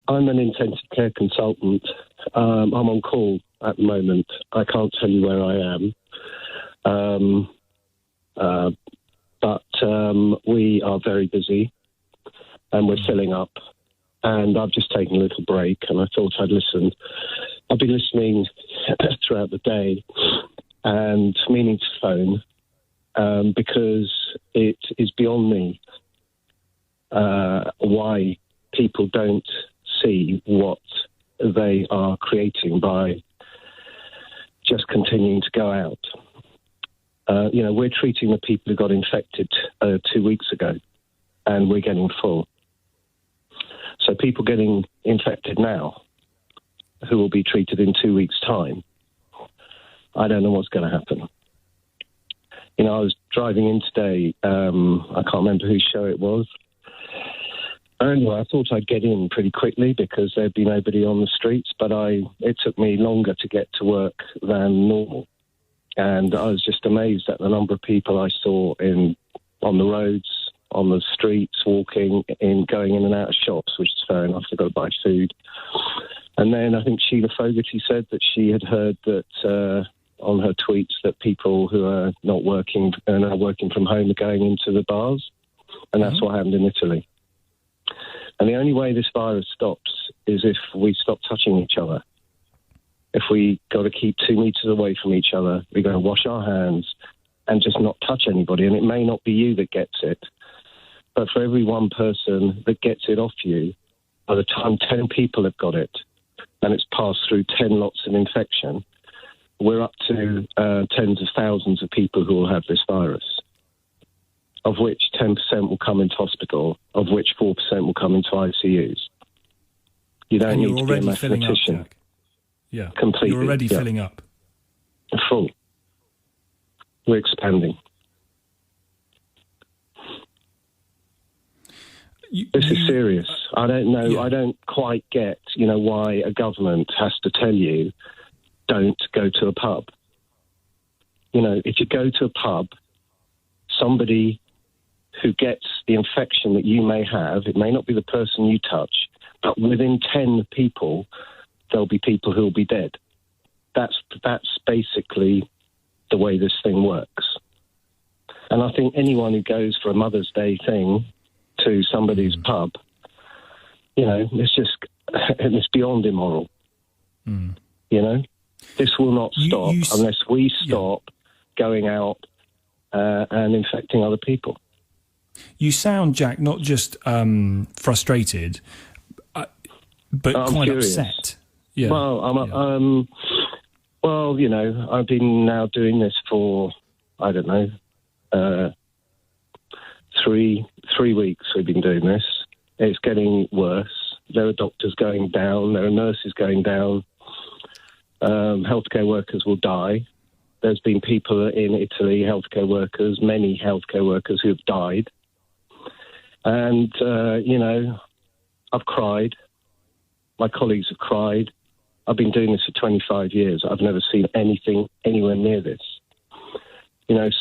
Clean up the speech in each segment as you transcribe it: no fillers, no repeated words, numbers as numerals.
I'm an intensive care consultant. I'm on call at the moment. I can't tell you where I am. But we are very busy and we're filling up. And I've just taken a little break and I thought I'd listen. I've been listening throughout the day and meaning to phone because it is beyond me why people don't see what they are creating by just continuing to go out. We're treating the people who got infected 2 weeks ago, and we're getting full. So people getting infected now, who will be treated in 2 weeks' time, I don't know what's going to happen. I was driving in today, I can't remember whose show it was. Anyway, I thought I'd get in pretty quickly because there'd be nobody on the streets, but it took me longer to get to work than normal. And I was just amazed at the number of people I saw on the roads, on the streets, walking, going in and out of shops, which is fair enough. They've got to buy food. And then I think Sheila Fogarty said that she had heard that on her tweets that people who are not working and are working from home are going into the bars. And that's what happened in Italy. And the only way this virus stops is if we stop touching each other. If we got to keep 2 meters away from each other, we're going to wash our hands and just not touch anybody. And it may not be you that gets it, but for every one person that gets it off you, by the time 10 people have got it and it's passed through 10 lots of infection, we're up to tens of thousands of people who will have this virus, of which 10% will come into hospital, of which 4% will come into ICUs. You don't need to be a mathematician. Yeah, completely. You're already filling up. Full. We're expanding. This is serious. I don't know. Yeah. I don't quite get, why a government has to tell you, don't go to a pub. If you go to a pub, somebody who gets the infection that you may have, it may not be the person you touch, but within 10 people, there'll be people who'll be dead. That's basically the way this thing works. And I think anyone who goes for a Mother's Day thing to somebody's pub, it's beyond immoral. This will not stop unless we stop going out and infecting other people. You sound, Jack, not just frustrated, but quite furious. upset. Yeah. Well, I've been now doing this for, I don't know, 3 weeks we've been doing this. It's getting worse. There are doctors going down. There are nurses going down. Healthcare workers will die. There's been people in Italy, many healthcare workers who have died. And, I've cried. My colleagues have cried. I've been doing this for 25 years. I've never seen anything anywhere near this.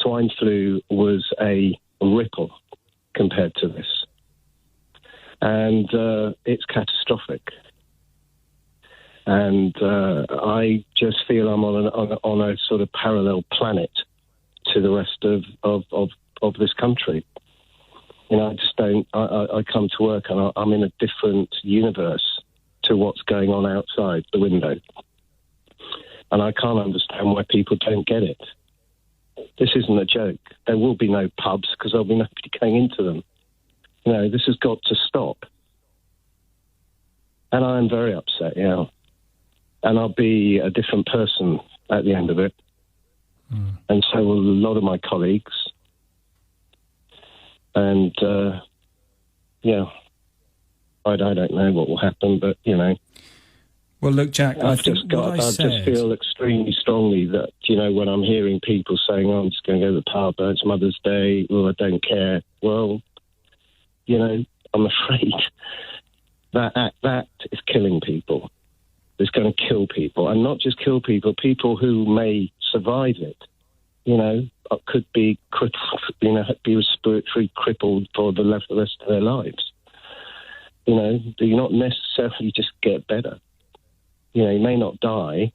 Swine flu was a ripple compared to this. And it's catastrophic. And I just feel I'm on a sort of parallel planet to the rest of this country. I just don't. I come to work and I'm in a different universe to what's going on outside the window, and I can't understand why people don't get it. This isn't a joke. There will be no pubs because there'll be nobody going into them. This has got to stop, and I am very upset. Yeah. And I'll be a different person at the end of it. And so will a lot of my colleagues. And, I don't know what will happen, but, Well, look, Jack, I just feel extremely strongly that, when I'm hearing people saying, I'm just going to go to the pub, it's Mother's Day, I don't care. Well, I'm afraid that is killing people. It's going to kill people, and not just kill people, people who may survive it, could be crippled, be respiratory crippled for the rest of their lives. do you not necessarily just get better? You may not die,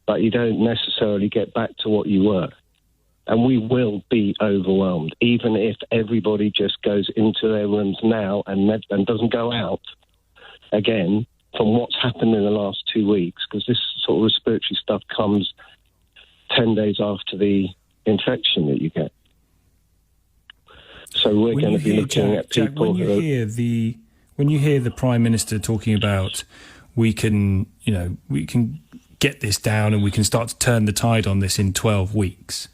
but you don't necessarily get back to what you were. And we will be overwhelmed, even if everybody just goes into their rooms now and doesn't go out again from what's happened in the last 2 weeks, because this sort of respiratory stuff comes 10 days after the infection that you get. So we're going to be looking at people when you hear the Prime Minister talking about we can get this down and we can start to turn the tide on this in 12 weeks.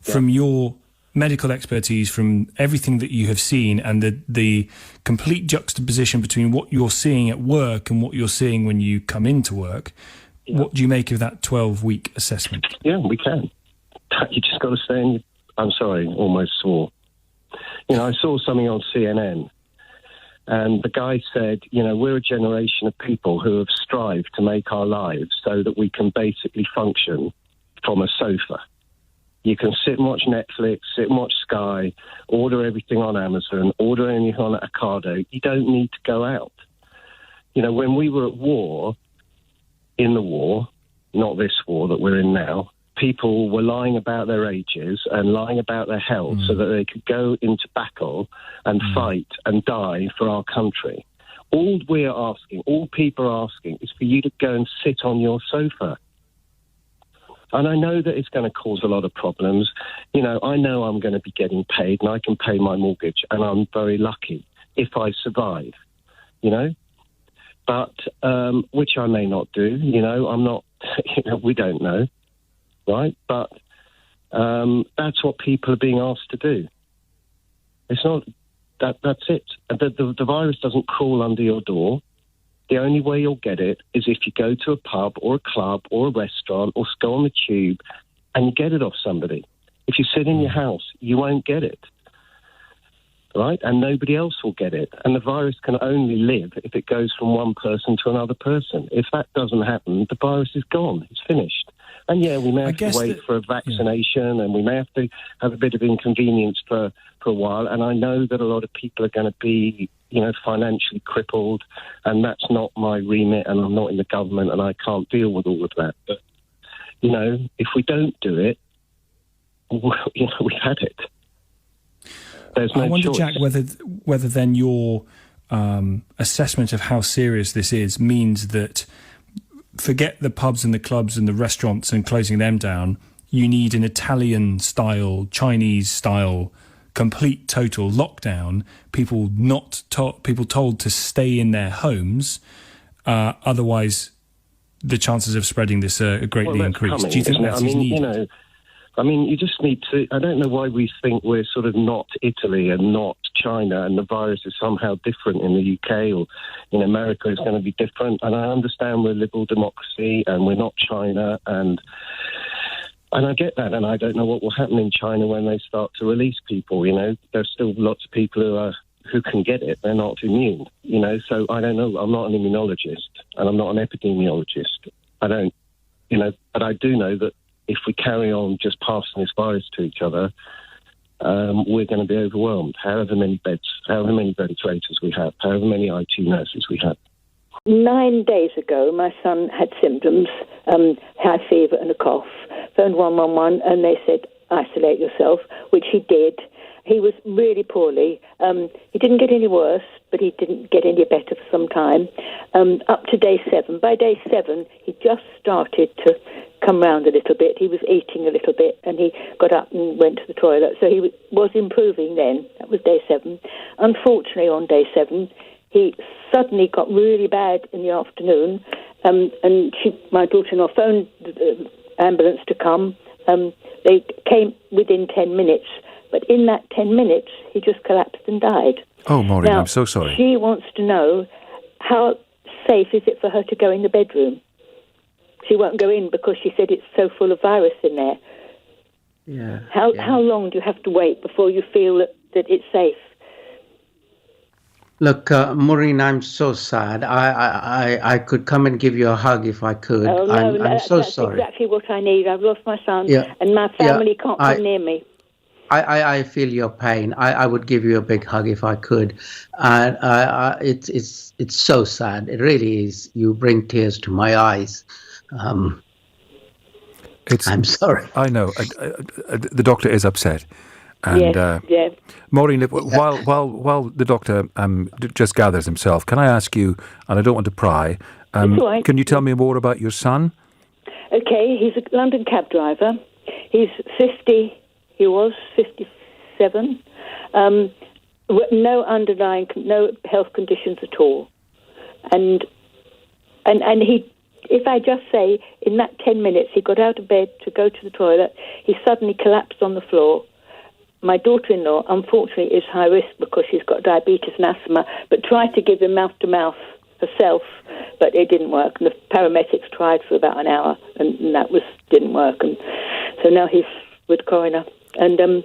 From your medical expertise, from everything that you have seen, and the complete juxtaposition between what you're seeing at work and what you're seeing when you come into work, what do you make of that 12-week assessment? Yeah, we can. You just got to stay in your... I'm sorry, almost swore. I saw something on CNN, and the guy said, we're a generation of people who have strived to make our lives so that we can basically function from a sofa. You can sit and watch Netflix, sit and watch Sky, order everything on Amazon, order anything on Ocado. You don't need to go out. When we were at war, in the war, not this war that we're in now, people were lying about their ages and lying about their health so that they could go into battle and fight and die for our country. All people are asking is for you to go and sit on your sofa. And I know that it's going to cause a lot of problems. I know I'm going to be getting paid and I can pay my mortgage, and I'm very lucky if I survive, But, which I may not do, I'm not, we don't know, right? But that's what people are being asked to do. It's not, that's it. The virus doesn't crawl under your door. The only way you'll get it is if you go to a pub or a club or a restaurant or go on the tube and you get it off somebody. If you sit in your house, you won't get it, right? And nobody else will get it. And the virus can only live if it goes from one person to another person. If that doesn't happen, the virus is gone. It's finished. And we may have to wait for a vaccination, and we may have to have a bit of inconvenience for a while. And I know that a lot of people are going to be, financially crippled, and that's not my remit, and I'm not in the government, and I can't deal with all of that. But, if we don't do it, we've had it. There's no I wonder, choice. Jack, whether then your assessment of how serious this is means that, forget the pubs and the clubs and the restaurants and closing them down, you need an Italian-style, Chinese-style, complete total lockdown, people told to stay in their homes, otherwise the chances of spreading this are greatly increased. Do you think that is needed? You just need to... I don't know why we think we're sort of not Italy and not China, and the virus is somehow different in the UK or in America is going to be different. And I understand we're a liberal democracy and we're not China, and I get that, and I don't know what will happen in China when they start to release people. There's still lots of people who can get it. They're not immune. So I don't know. I'm not an immunologist and I'm not an epidemiologist. I don't, but I do know that if we carry on just passing this virus to each other, we're going to be overwhelmed. However many beds, however many ventilators we have, however many IT nurses we have. 9 days ago, my son had symptoms, high fever and a cough. Phoned 111 and they said, isolate yourself, which he did. He was really poorly. He didn't get any worse, but he didn't get any better for some time, up to day 7. By day 7, he just started to come round a little bit. He was eating a little bit, and he got up and went to the toilet. So he was improving then. That was day 7. Unfortunately, on day 7, he suddenly got really bad in the afternoon, and my daughter-in-law phoned the ambulance to come. They came within 10 minutes, but in that 10 minutes, he just collapsed and died. Oh, Maureen, now, I'm so sorry. She wants to know, how safe is it for her to go in the bedroom? She won't go in because she said it's so full of virus in there. Yeah. How long do you have to wait before you feel that it's safe? Look, Maureen, I'm so sad. I could come and give you a hug if I could. Oh, no, I'm so that's sorry. exactly what I need. I've lost my son, and my family can't come near me. I feel your pain. I would give you a big hug if I could. And it's so sad. It really is. You bring tears to my eyes. I'm sorry. I know. The doctor is upset. And, yeah. Maureen, while the doctor just gathers himself, can I ask you, and I don't want to pry, right. Can you tell me more about your son? Okay, he's a London cab driver. He's 50. He was 57. No underlying, no health conditions at all. And he, if I just say, in that 10 minutes, he got out of bed to go to the toilet, he suddenly collapsed on the floor. My daughter-in-law, unfortunately, is high risk because she's got diabetes and asthma, but tried to give him mouth-to-mouth herself, but it didn't work. And the paramedics tried for about an hour, and that didn't work. And so now he's with coroner. And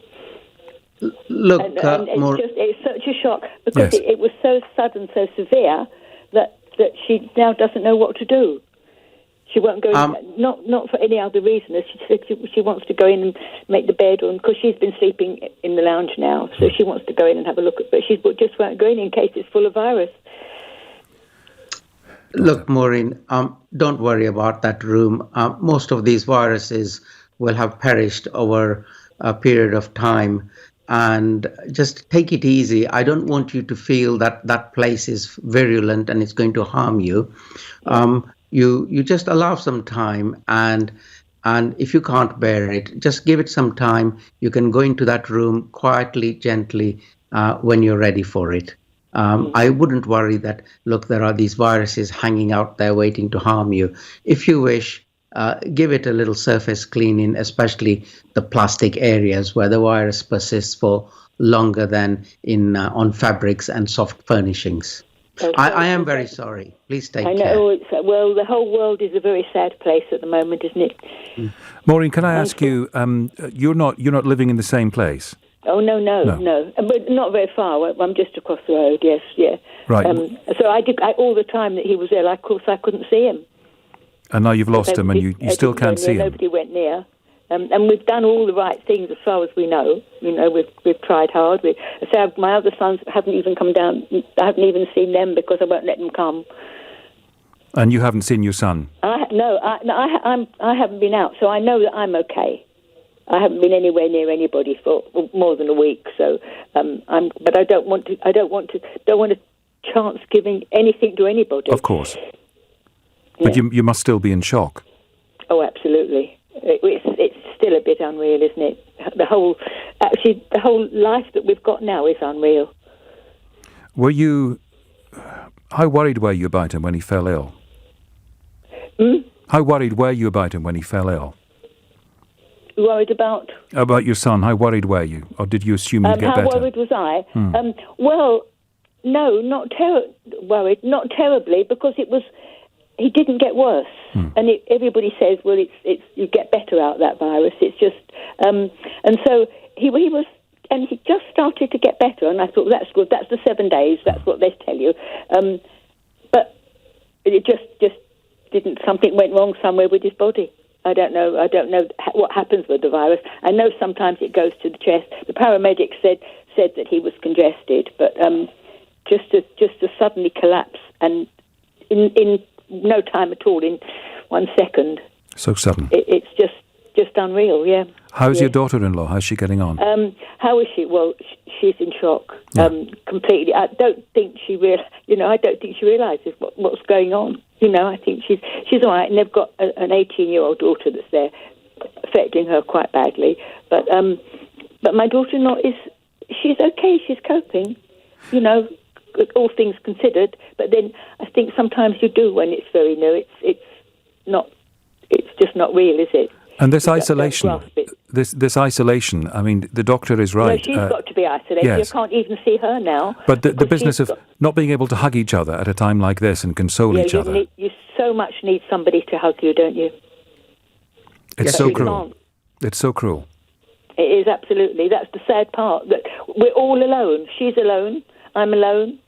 look, it's such a shock because Yes. it was so sudden, so severe that she now doesn't know what to do. She won't go in, not for any other reason. She said she wants to go in and make the bed, because she's been sleeping in the lounge now, so she wants to go in and have a look at. But she just won't go in case it's full of virus. Look, Maureen, don't worry about that room. Most of these viruses will have perished over a period of time, and just take it easy. I don't want you to feel that place is virulent and it's going to harm you. You just allow some time, and if you can't bear it, just give it some time. You can go into that room quietly, gently, when you're ready for it. I wouldn't worry that, look, there are these viruses hanging out there waiting to harm you. If you wish, give it a little surface cleaning, especially the plastic areas where the virus persists for longer than on fabrics and soft furnishings. I am very sorry. Please take care. I know. Well, the whole world is a very sad place at the moment, isn't it? Maureen, can I ask you, you're not living in the same place? Oh, no. But not very far. I'm just across the road, yes, yeah. Right. So all the time that he was there, of course, I couldn't see him. And now you've lost him and you still can't see him. Nobody went near. And we've done all the right things as far as we know. We've tried hard. So my other sons haven't even come down. I haven't even seen them because I won't let them come. And you haven't seen your son? I haven't been out, so I know that I'm okay. I haven't been anywhere near anybody for more than a week. So, but I don't want to chance giving anything to anybody. Of course. But you must still be in shock. Oh, absolutely. It's still a bit unreal, isn't it? The whole life that we've got now is unreal. How worried were you about him when he fell ill? How worried were you about him when he fell ill? Worried about? About your son. How worried were you? Or did you assume he'd get better? How worried was I? Well, no, not worried. Not terribly, because he didn't get worse. And everybody says, well, it's you get better out of that virus. It's just, and so he was, and he just started to get better. And I thought, that's good. That's the 7 days. That's what they tell you. But it just didn't. Something went wrong somewhere with his body. I don't know what happens with the virus. I know sometimes it goes to the chest. The paramedic said that he was congested, but just to suddenly collapse and in no time at all, in 1 second. So sudden. It's just unreal, yeah. How's your daughter-in-law? How's she getting on? How is she? Well, she's in shock, completely. I don't think she realises what's going on. I think she's all right, and they've got an 18-year-old daughter that's there, affecting her quite badly. But my daughter-in-law she's okay. She's coping, all things considered. But then I think sometimes you do when it's very new. It's just not real, is it? And this isolation, this isolation. I mean, the doctor is right. Well, she's got to be isolated. Yes. You can't even see her now. But the business of not being able to hug each other at a time like this and console each other. You so much need somebody to hug you, don't you? It's so cruel. It's so cruel. It is, absolutely. That's the sad part. That we're all alone. She's alone. I'm alone.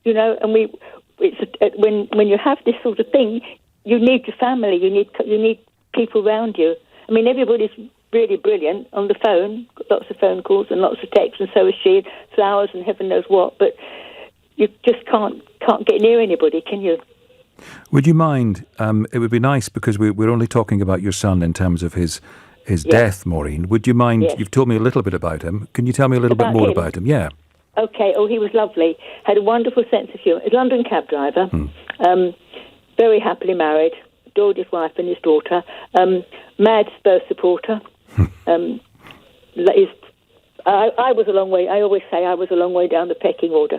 And when you have this sort of thing, you need your family. You need people around you. I mean, everybody's really brilliant on the phone, got lots of phone calls and lots of texts, and so is she, flowers and heaven knows what, but you just can't get near anybody, can you? Would you mind, it would be nice, because we're only talking about your son in terms of his death, Maureen. Would you mind, you've told me a little bit about him, can you tell me a little bit more about him? Yeah. Okay, he was lovely, had a wonderful sense of humour, a London cab driver, very happily married, adored his wife and his daughter, mad Spurs supporter. I was a long way. I always say I was a long way down the pecking order.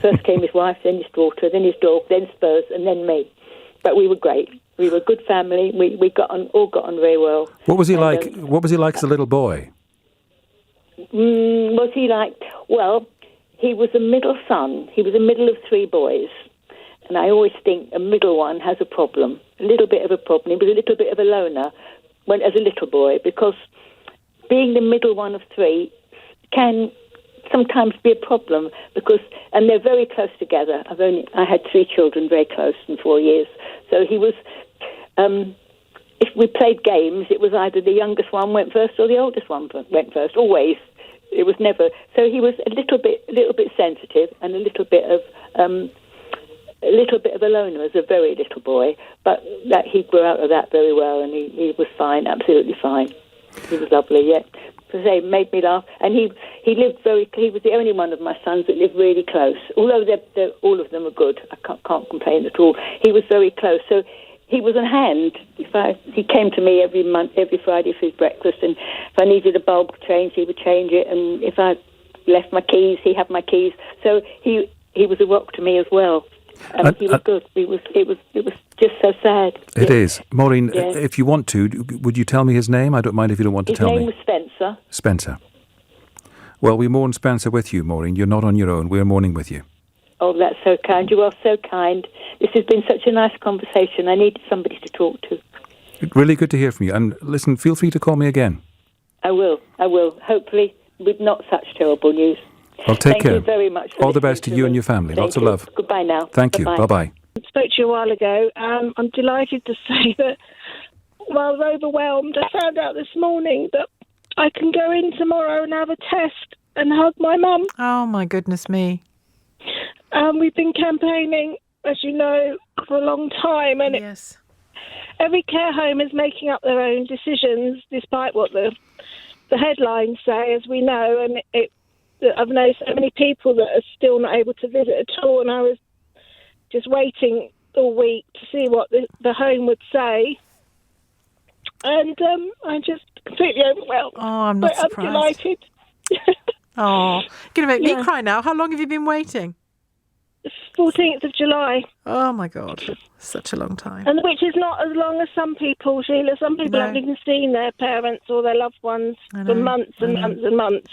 First came his wife, then his daughter, then his dog, then Spurs, and then me. But we were great. We were a good family. We all got on very well. What was he like? What was he like as a little boy? Was he like? Well, he was a middle son. He was a middle of three boys. And I always think a middle one has a problem, a little bit of a problem. He was a little bit of a loner as a little boy, because being the middle one of three can sometimes be a problem, and they're very close together. I had three children very close in 4 years. So he was, if we played games, it was either the youngest one went first or the oldest one went first, always. It was never. So he was a little bit sensitive and a little bit of a loner as a very little boy, but that he grew out of that very well, and he was fine, absolutely fine. He was lovely, yeah. It made me laugh, and he lived he was the only one of my sons that lived really close. Although all of them are good, I can't complain at all. He was very close, so he was on hand. He came to me every Friday for his breakfast, and if I needed a bulb changed, he would change it, and if I left my keys, he had my keys. So he was a rock to me as well. He was good. It was just so sad. It is. Maureen, if you want to, would you tell me his name? I don't mind if you don't want to tell me. His name was Spencer. Spencer. Well, we mourn Spencer with you, Maureen. You're not on your own. We're mourning with you. Oh, that's so kind. You are so kind. This has been such a nice conversation. I needed somebody to talk to. Really good to hear from you. And listen, feel free to call me again. I will. Hopefully with not such terrible news. Well, take care. Thank you very much. All the best to you and your family. Lots of love. Goodbye now. Thank you. Bye-bye. I spoke to you a while ago. I'm delighted to say that while I was overwhelmed, I found out this morning that I can go in tomorrow and have a test and hug my mum. Oh, my goodness me. We've been campaigning, as you know, for a long time, and yes. Every care home is making up their own decisions, despite what the headlines say, as we know, and I've known so many people that are still not able to visit at all, and I was just waiting all week to see what the home would say. And I'm just completely overwhelmed. Oh, I'm not surprised. I'm delighted. Oh, you're going to make me cry now. How long have you been waiting? The 14th of July. Oh, my God. Such a long time. And which is not as long as some people, Sheila. Some people haven't even seen their parents or their loved ones for months and months and months.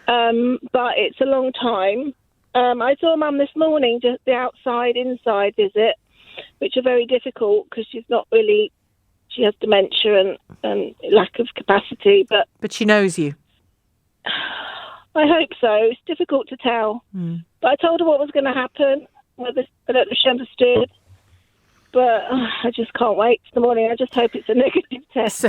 But it's a long time. I saw Mum this morning, just the outside-inside visit, which are very difficult because she has dementia and lack of capacity. But she knows you. I hope so. It's difficult to tell. But I told her what was going to happen. I don't know if she understood. But I just can't wait for the morning. I just hope it's a negative test. So,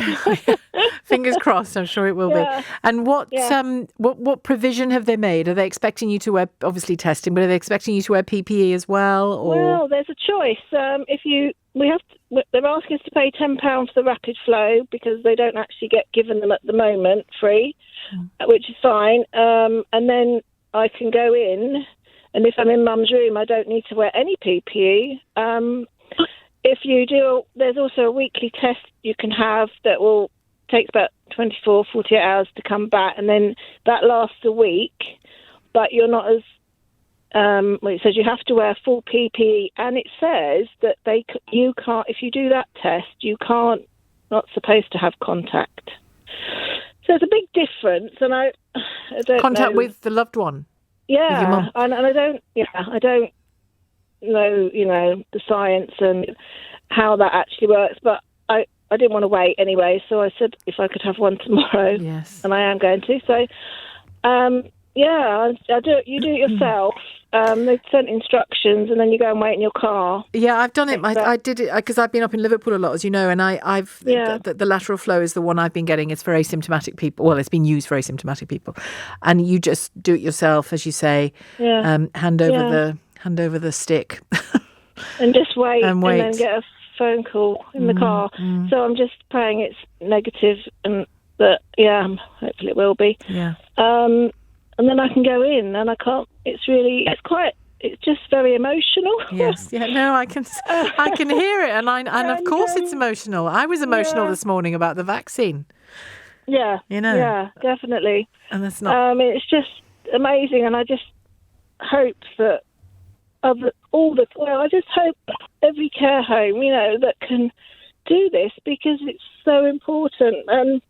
fingers crossed, I'm sure it will be. And what provision have they made? Are they expecting you to wear, obviously testing, but are they expecting you to wear PPE as well? Or? Well, there's a choice. They're asking us to pay £10 for the rapid flow because they don't actually get given them at the moment free, which is fine. And then I can go in, and if I'm in Mum's room, I don't need to wear any PPE. If you do, there's also a weekly test you can have that will take about 24, 48 hours to come back, and then that lasts a week, but you're not as, it says you have to wear full PPE, and it says that you can't, if you do that test, not supposed to have contact. So there's a big difference, and I don't contact know. With the loved one? Yeah, with your mum. and I don't know, the science and how that actually works, but I didn't want to wait anyway, so I said if I could have one tomorrow. Yes. And I am going to. So Yeah, I do. You do it yourself. They've sent instructions, and then you go and wait in your car. Yeah, I've done it. I did it because I've been up in Liverpool a lot, as you know, and the lateral flow is the one I've been getting. It's for asymptomatic people. Well, it's been used for asymptomatic people, and you just do it yourself, as you say. Yeah. Hand over the stick, and just wait, and then get a phone call in the car. So I'm just praying it's negative, and that hopefully it will be. Yeah. And then I can go in, and I can't. It's just very emotional. Yes, yeah, no, I can hear it, and of course it's emotional. I was emotional this morning about the vaccine. Yeah, yeah, definitely. And that's not. It's just amazing, and I just hope that I just hope every care home, that can do this, because it's so important. And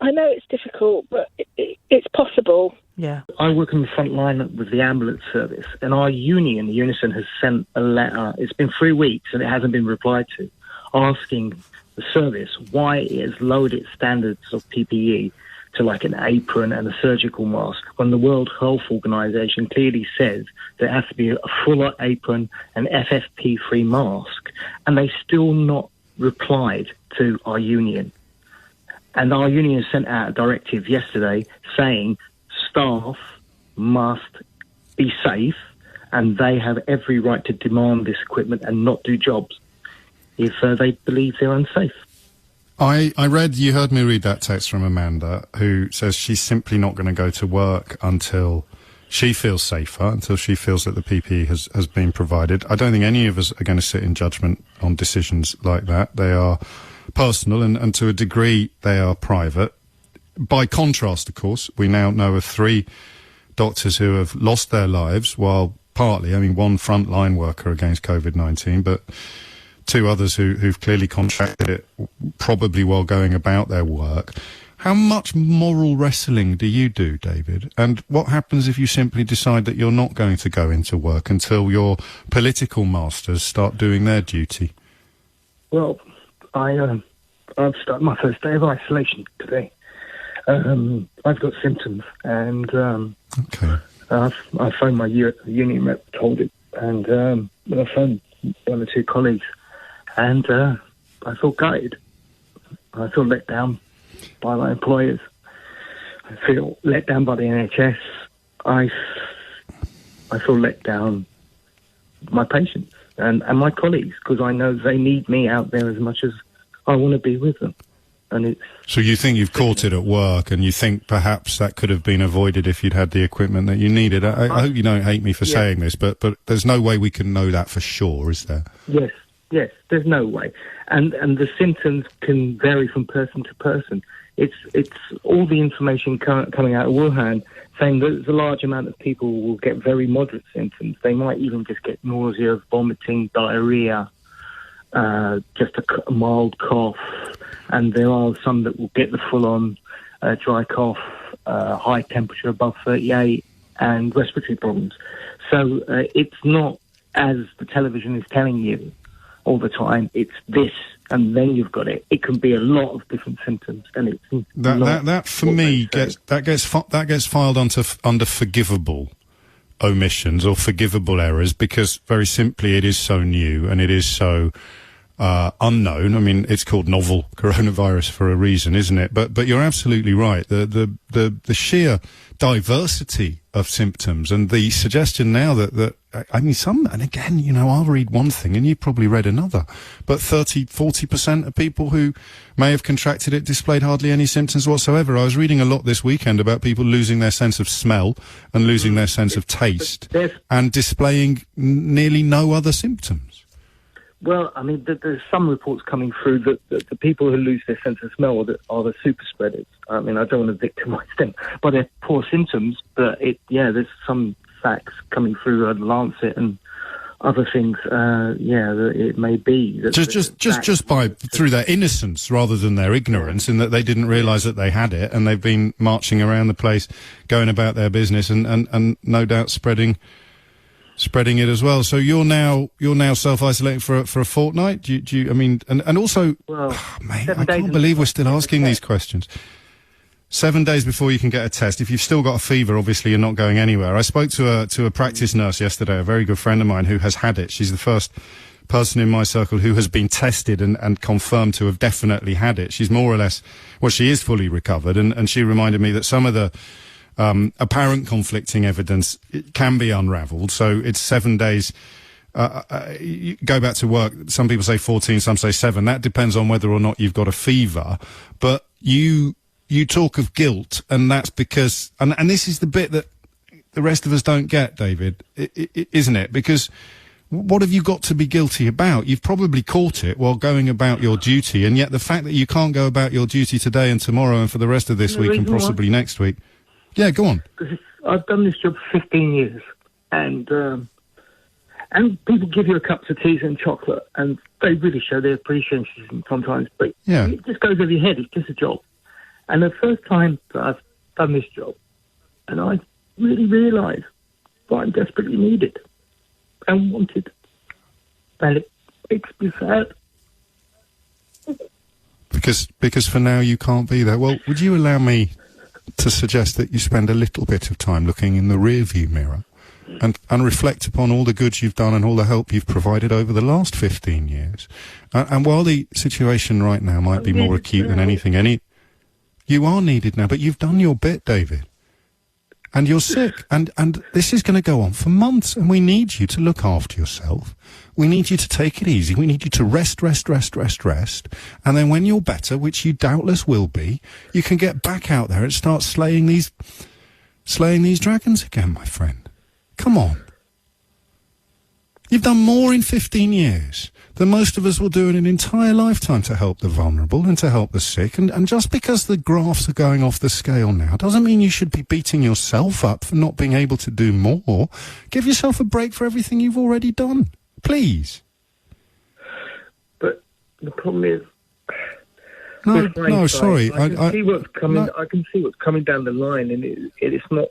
I know it's difficult, but it's possible. Yeah. I work on the front line with the ambulance service, and our union, Unison, has sent a letter. It's been 3 weeks and it hasn't been replied to, asking the service why it has lowered its standards of PPE to like an apron and a surgical mask, when the World Health Organization clearly says there has to be a fuller apron and FFP3 mask, and they still not replied to our union. And our union sent out a directive yesterday saying staff must be safe, and they have every right to demand this equipment and not do jobs if they believe they're unsafe. I read, you heard me read that text from Amanda, who says she's simply not going to go to work until she feels safer, until she feels that the PPE has been provided. I don't think any of us are going to sit in judgment on decisions like that. They are personal, and to a degree they are private. By contrast, of course, we now know of 3 doctors who have lost their lives, while partly, one frontline worker against COVID-19, but 2 others who've clearly contracted it, probably while going about their work. How much moral wrestling do you do, David? And what happens if you simply decide that you're not going to go into work until your political masters start doing their duty? Well, I've started my first day of isolation today. I've got symptoms, and I phoned my union rep, told it, and I phoned 1 or 2 colleagues, and I feel gutted. I feel let down by my employers. I feel let down by the NHS. I feel let down by my patients and my colleagues, because I know they need me out there as much as I want to be with them. And so you think you've caught it at work, and you think perhaps that could have been avoided if you'd had the equipment that you needed. I hope you don't hate me for saying this, but there's no way we can know that for sure, is there? Yes, there's no way. And the symptoms can vary from person to person. It's all the information coming out of Wuhan saying that there's a large amount of people will get very moderate symptoms. They might even just get nausea, vomiting, diarrhea, just a mild cough. And there are some that will get the full-on dry cough, high temperature above 38, and respiratory problems. So it's not, as the television is telling you all the time, it's this, and then you've got it. It can be a lot of different symptoms, and it's that for me gets filed under forgivable omissions or forgivable errors, because very simply it is so new and it is so unknown. It's called novel coronavirus for a reason, isn't it? But you're absolutely right. The sheer diversity of symptoms, and the suggestion now that some, and again, I'll read one thing and you probably read another, but 30-40% of people who may have contracted it displayed hardly any symptoms whatsoever. I was reading a lot this weekend about people losing their sense of smell and losing their sense of taste and displaying nearly no other symptoms. Well, there's some reports coming through that the people who lose their sense of smell are the super spreaders. I don't want to victimise them by their poor symptoms, but there's some facts coming through the Lancet and other things. That it may be that just by through their innocence rather than their ignorance, in that they didn't realise that they had it, and they've been marching around the place, going about their business, and no doubt spreading it as well. So you're now self-isolating for a fortnight. Do you? And also, mate, I can't believe we're still asking these questions. 7 days before you can get a test. If you've still got a fever, obviously you're not going anywhere. I spoke to a practice nurse yesterday, a very good friend of mine who has had it. She's the first person in my circle who has been tested and confirmed to have definitely had it. She's more or less, well, she is fully recovered, and she reminded me that some of the apparent conflicting evidence can be unravelled. So it's 7 days. You go back to work. Some people say 14, some say 7. That depends on whether or not you've got a fever. But you talk of guilt, and that's because, and this is the bit that the rest of us don't get, David, isn't it? Because what have you got to be guilty about? You've probably caught it while going about your duty, and yet the fact that you can't go about your duty today and tomorrow and for the rest of this week and possibly next week. Yeah, go on. Because I've done this job for 15 years, and people give you a cup of tea and chocolate, and they really show their appreciation sometimes, but it just goes over your head. It's just a job. And the first time that I've done this job, and I really realised that I'm desperately needed and wanted, and it makes me sad. Because for now you can't be there. Well, would you allow me to suggest that you spend a little bit of time looking in the rearview mirror and reflect upon all the good you've done and all the help you've provided over the last 15 years. And while the situation right now might be more acute than anything, you are needed now, but you've done your bit, David. And you're sick, and this is going to go on for months, and we need you to look after yourself. We need you to take it easy. We need you to rest. And then when you're better, which you doubtless will be, you can get back out there and start slaying these dragons again, my friend. Come on. You've done more in 15 years than most of us will do in an entire lifetime to help the vulnerable and to help the sick. And just because the graphs are going off the scale now doesn't mean you should be beating yourself up for not being able to do more. Give yourself a break for everything you've already done. Please. But the problem is... No, sorry. I can see what's coming. I can see what's coming down the line, and it's not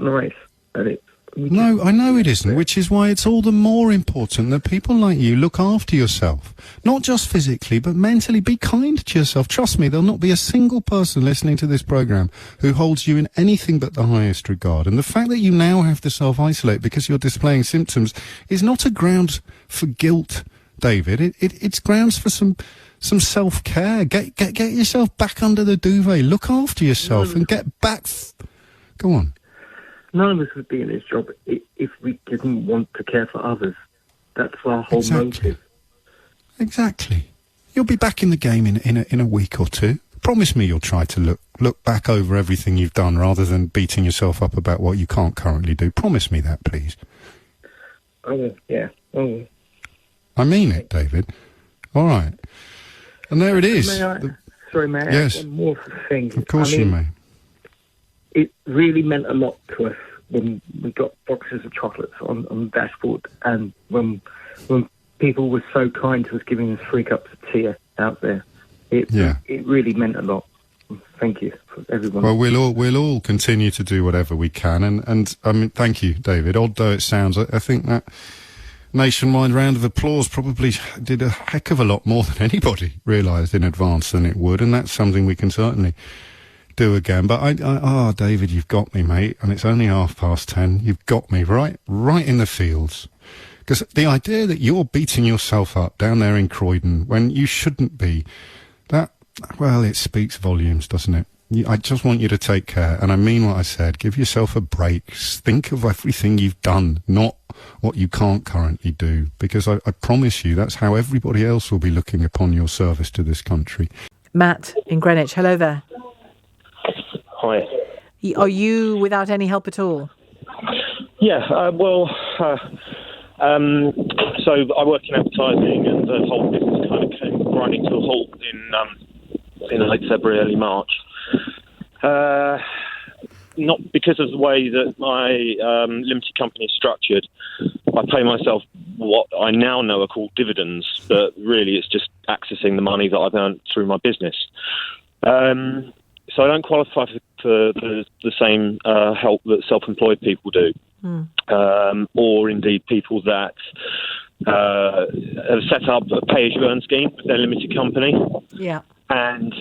nice. And No, I know it isn't, which is why it's all the more important that people like you look after yourself. Not just physically, but mentally. Be kind to yourself. Trust me, there'll not be a single person listening to this programme who holds you in anything but the highest regard. And the fact that you now have to self-isolate because you're displaying symptoms is not a ground for guilt, David. It's grounds for some self-care. Get yourself back under the duvet. Look after yourself and get back... Go on. None of us would be in this job if we didn't want to care for others. That's our whole motive. Exactly. You'll be back in the game in a week or two. Promise me you'll try to look back over everything you've done rather than beating yourself up about what you can't currently do. Promise me that, please. Oh, yeah. Oh. I mean it, David. All right. And there it is. May I yes. add one more thing? Of course you may. It really meant a lot to us when we got boxes of chocolates on the dashboard, and when people were so kind to us, giving us 3 cups of tea out there. It really meant a lot. Thank you for everyone. Well, we'll all continue to do whatever we can, and I mean, thank you, David. Odd though it sounds, I think that nationwide round of applause probably did a heck of a lot more than anybody realised in advance than it would, and that's something we can certainly do again. But David, you've got me, mate, and it's only 10:30. You've got me right in the fields. Because the idea that you're beating yourself up down there in Croydon when you shouldn't be, it speaks volumes, doesn't it? I just want you to take care, and I mean what I said. Give yourself a break. Think of everything you've done, not what you can't currently do, because I promise you that's how everybody else will be looking upon your service to this country. Matt in Greenwich, hello there. Hi. Are you without any help at all? Yeah, so I work in advertising, and the whole business kind of came grinding to a halt in late February, early March. Not because of the way that my limited company is structured. I pay myself what I now know are called dividends, but really it's just accessing the money that I've earned through my business. So I don't qualify for the same help that self-employed people do, or indeed people that have set up a pay-as-you-earn scheme with their limited company. Yeah. And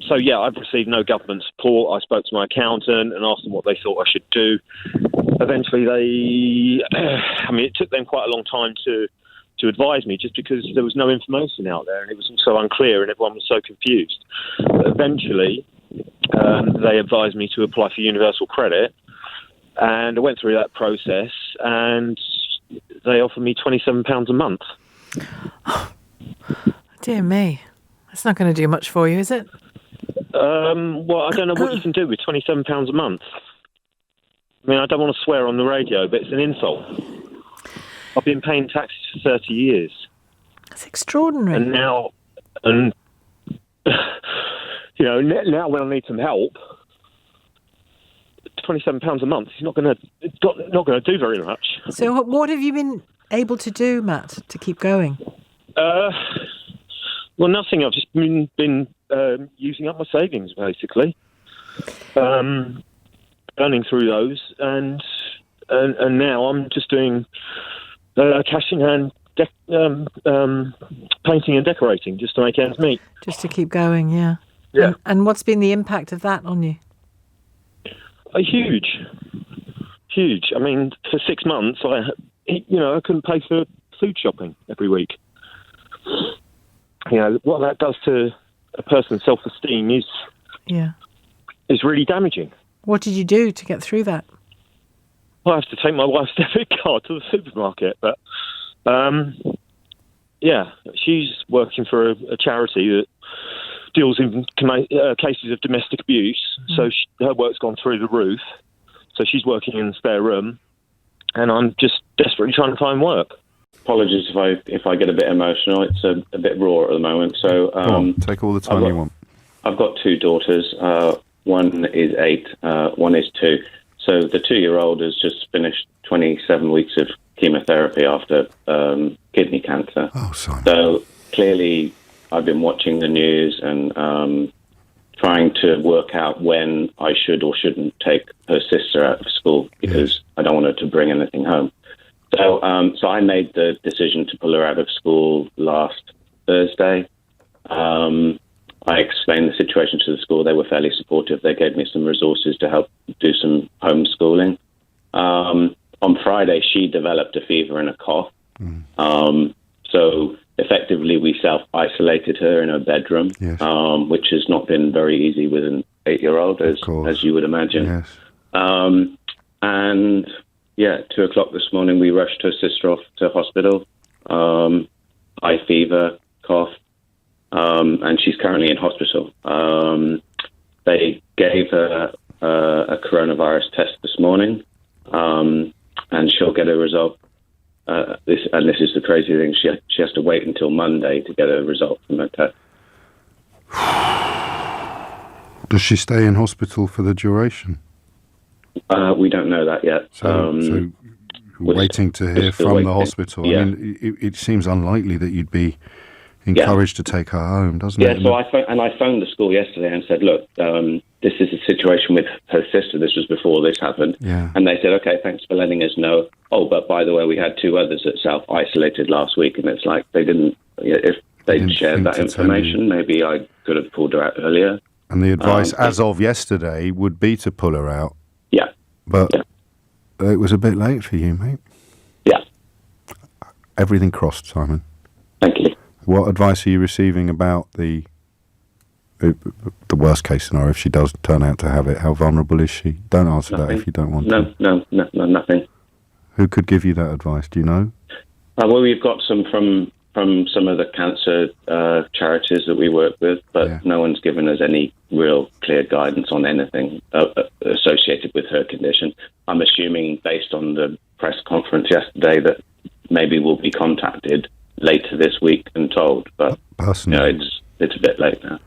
so, yeah, I've received no government support. I spoke to my accountant and asked them what they thought I should do. Eventually, it took them quite a long time to advise me, just because there was no information out there and it was also unclear and everyone was so confused. But eventually, they advised me to apply for universal credit, and I went through that process, and they offered me £27 a month. Dear me. That's not going to do much for you, is it? Well, I don't know what you can do with £27 a month. I mean, I don't want to swear on the radio, but it's an insult. I've been paying taxes for 30 years. That's extraordinary. And now, now when I need some help, £27 a month is not going to do very much. So, what have you been able to do, Matt, to keep going? Well, nothing. I've just been using up my savings, basically, earning through those, and now I'm just doing cash in hand, painting and decorating, just to make ends meet. Just to keep going, yeah. Yeah. And what's been the impact of that on you? Huge. I mean, for 6 months, I couldn't pay for food shopping every week. What that does to a person's self-esteem is really damaging. What did you do to get through that? I have to take my wife's debit card to the supermarket, but she's working for a charity that deals in cases of domestic abuse, so her work's gone through the roof, so she's working in the spare room, and I'm just desperately trying to find work. Apologies if I get a bit emotional. It's a bit raw at the moment. So take all the time you want. I've got 2 daughters. One is 8. One is 2. So the 2-year-old has just finished 27 weeks of chemotherapy after kidney cancer. Oh, Simon. So clearly, I've been watching the news and trying to work out when I should or shouldn't take her sister out of school, because I don't want her to bring anything home. So I made the decision to pull her out of school last Thursday. I explained the situation to the school. They were fairly supportive. They gave me some resources to help do some homeschooling. On Friday, she developed a fever and a cough. So effectively, we self-isolated her in her bedroom, which has not been very easy with an 8-year-old, as you would imagine. Yes. And 2:00 this morning, we rushed her sister off to hospital. High fever, cough, and she's currently in hospital. They gave her a coronavirus test this morning, and she'll get a result. This is the crazy thing. She has to wait until Monday to get a result from her test. Does she stay in hospital for the duration? We don't know that yet. So waiting to hear from the hospital. Yeah. I mean, it seems unlikely that you'd be encouraged to take her home, doesn't it? Yeah, so I phoned the school yesterday and said, look, this is a situation with her sister. This was before this happened. Yeah. And they said, okay, thanks for letting us know. Oh, but by the way, we had 2 others that self-isolated last week, and it's like they didn't, if they'd shared that information, maybe I could have pulled her out earlier. And the advice, as of yesterday, would be to pull her out. Yeah. But it was a bit late for you, mate. Yeah. Everything crossed, Simon. Thank you. What advice are you receiving about the worst case scenario if she does turn out to have it? How vulnerable is she? Don't answer that if you don't want to. No, nothing. Who could give you that advice? Do you know? Well, we've got some from some of the cancer charities that we work with, but no one's given us any real clear guidance on anything associated with her condition. I'm assuming, based on the press conference yesterday, that maybe we'll be contacted later this week and told, but personally, it's a bit late now.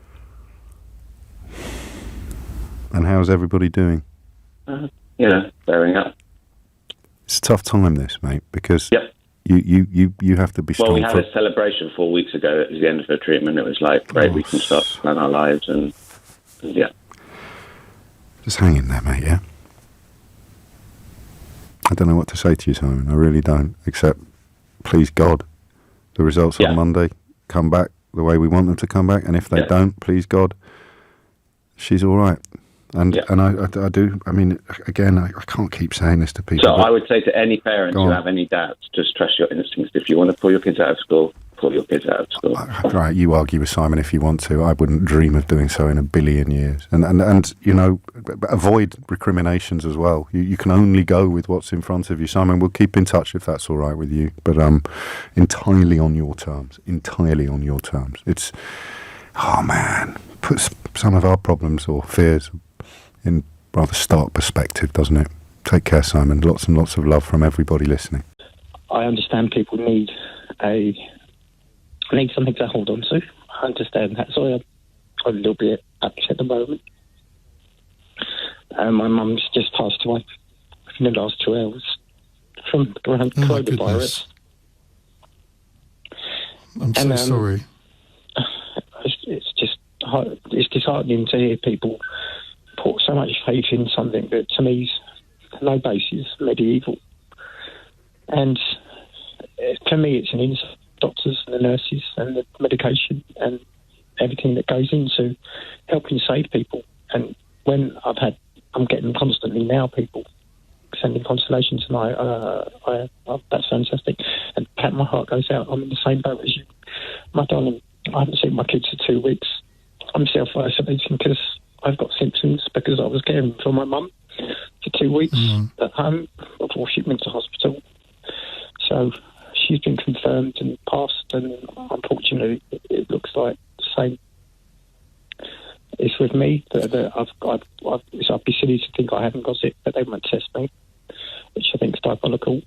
And how's everybody doing? Bearing up. It's a tough time, this, mate, because you have to be strong. Well, we had a celebration 4 weeks ago. It was the end of her treatment. It was like, great, we can start to plan our lives, and just hang in there, mate. Yeah. I don't know what to say to you, Simon. I really don't. Except, please God, the results on Monday come back the way we want them to come back, and if they don't, please God, she's all right. And I do. I mean, again, I can't keep saying this to people. So I would say to any parent who have any doubts, just trust your instincts. If you want to pull your kids out of school, pull your kids out of school. Right, you argue with Simon if you want to. I wouldn't dream of doing so in a billion years. And you know, avoid recriminations as well. You can only go with what's in front of you. Simon, we'll keep in touch if that's all right with you, but entirely on your terms. Entirely on your terms. It's, oh man, puts some of our problems or fears in rather stark perspective, doesn't it? Take care, Simon. Lots and lots of love from everybody listening. I understand people need something to hold on to. I understand that. So I'm a little bit upset at the moment. My mum's just passed away in the last 2 hours from coronavirus. I'm so sorry. It's disheartening to hear people put so much faith in something that to me is no basis, medieval. And for me, it's an insult. Doctors and the nurses and the medication and everything that goes into helping save people. And when I'm getting constantly now people sending consolation tonight. That's fantastic. And Pat, my heart goes out. I'm in the same boat as you, my darling. I haven't seen my kids for 2 weeks. I'm self-isolating because I've got symptoms because I was caring for my mum for 2 weeks at home before she went to hospital. So she's been confirmed and passed, and unfortunately, it looks like the same. It's with me that I'd be silly to think I haven't got it, but they won't test me, which I think is diabolical.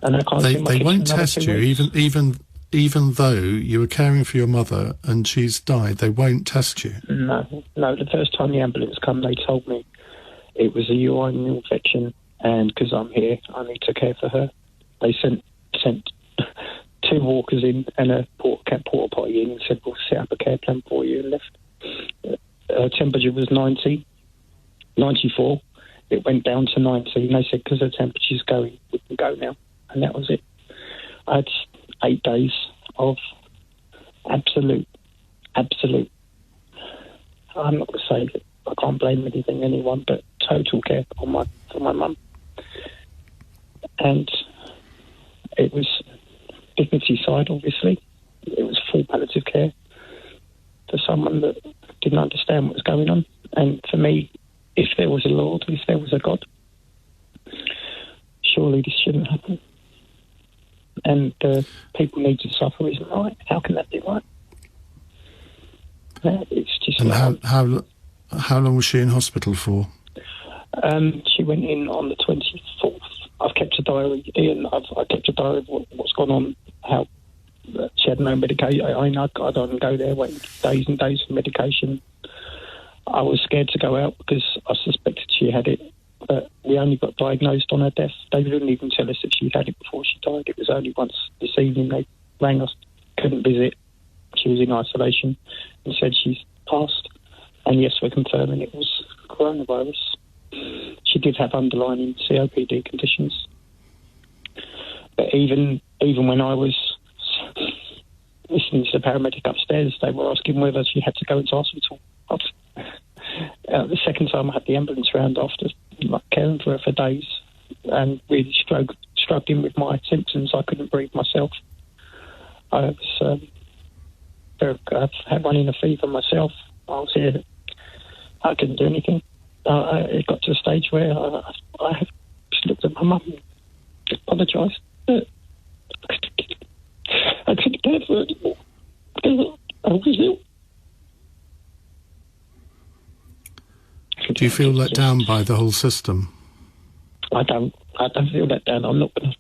And I can't. They won't test you, even though you were caring for your mother and she's died. They won't test you. No. The first time the ambulance come, they told me it was a urine infection, and because I'm here, I need to care for her. They sent 2 walkers in and a porta potty in and said, we'll set up a care plan for you, and left. Her temperature was 94. It went down to 90, and they said, because her temperature's going, we can go now. And that was it. I had 8 days of absolute. I'm not going to say that I can't blame anyone, but total care for my mum. And it was dignity side, obviously. It was full palliative care for someone that didn't understand what was going on. And for me, if there was a Lord, if there was a God, surely this shouldn't happen. And people need to suffer isn't right. How can that be right? It's just. And how long was she in hospital for? She went in on the 24th. I've kept a diary, Ian. I've kept a diary of what's gone on, how she had no medication. I don't go there waiting days and days for medication. I was scared to go out because I suspected she had it, but we only got diagnosed on her death. They didn't even tell us that she had it before she died. It was only once this evening they rang us, couldn't visit. She was in isolation and said she's passed. And yes, we're confirming it was coronavirus. She did have underlying COPD conditions. But even when I was listening to the paramedic upstairs, they were asking whether she had to go into hospital. The second time I had the ambulance round after caring for her for days and really struggling with my symptoms, I couldn't breathe myself. I was had running a fever myself. I was here. I couldn't do anything. It got to a stage where I just looked at my mum and apologised. I couldn't care for her anymore because I was ill. Do you feel let down by the whole system? I don't feel let down. I'm not going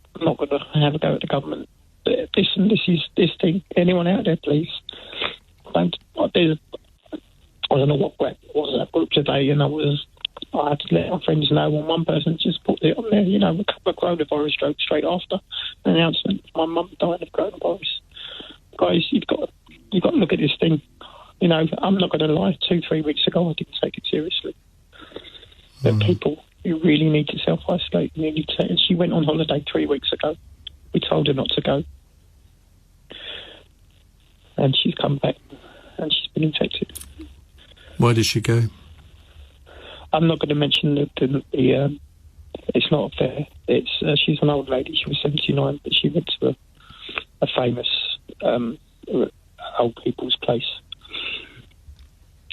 to have a go at the government. Listen, this thing. Anyone out there, please? I don't know what was that group today, and I had to let my friends know. And one person just put it on there, a couple of coronavirus strokes straight after the announcement. My mum died of coronavirus. Guys, you've got to look at this thing. I'm not going to lie. 2-3 weeks ago, I didn't take it seriously. But people who really need to self-isolate, and she went on holiday 3 weeks ago. We told her not to go. and she's come back and she's been infected. Where did she go? I'm not going to mention the it's not fair. It's she's an old lady. She was 79, but she went to a famous old people's place.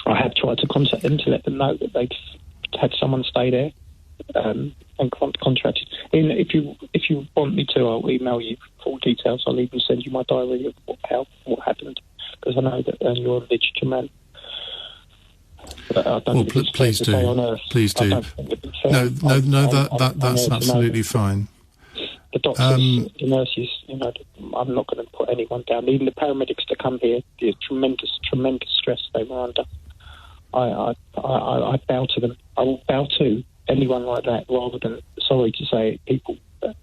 I have tried to contact them to let them know that they'd had someone stay there and contracted. If you want me to, I'll email you full details. I'll even send you my diary of what happened, because I know that you're a literature man. Please do. Please do. No, that's absolutely fine. The doctors, the nurses, I'm not going to put anyone down. Even the paramedics that come here, the tremendous stress they were under. I bow to them. I will bow to anyone like that, rather than, sorry to say, people a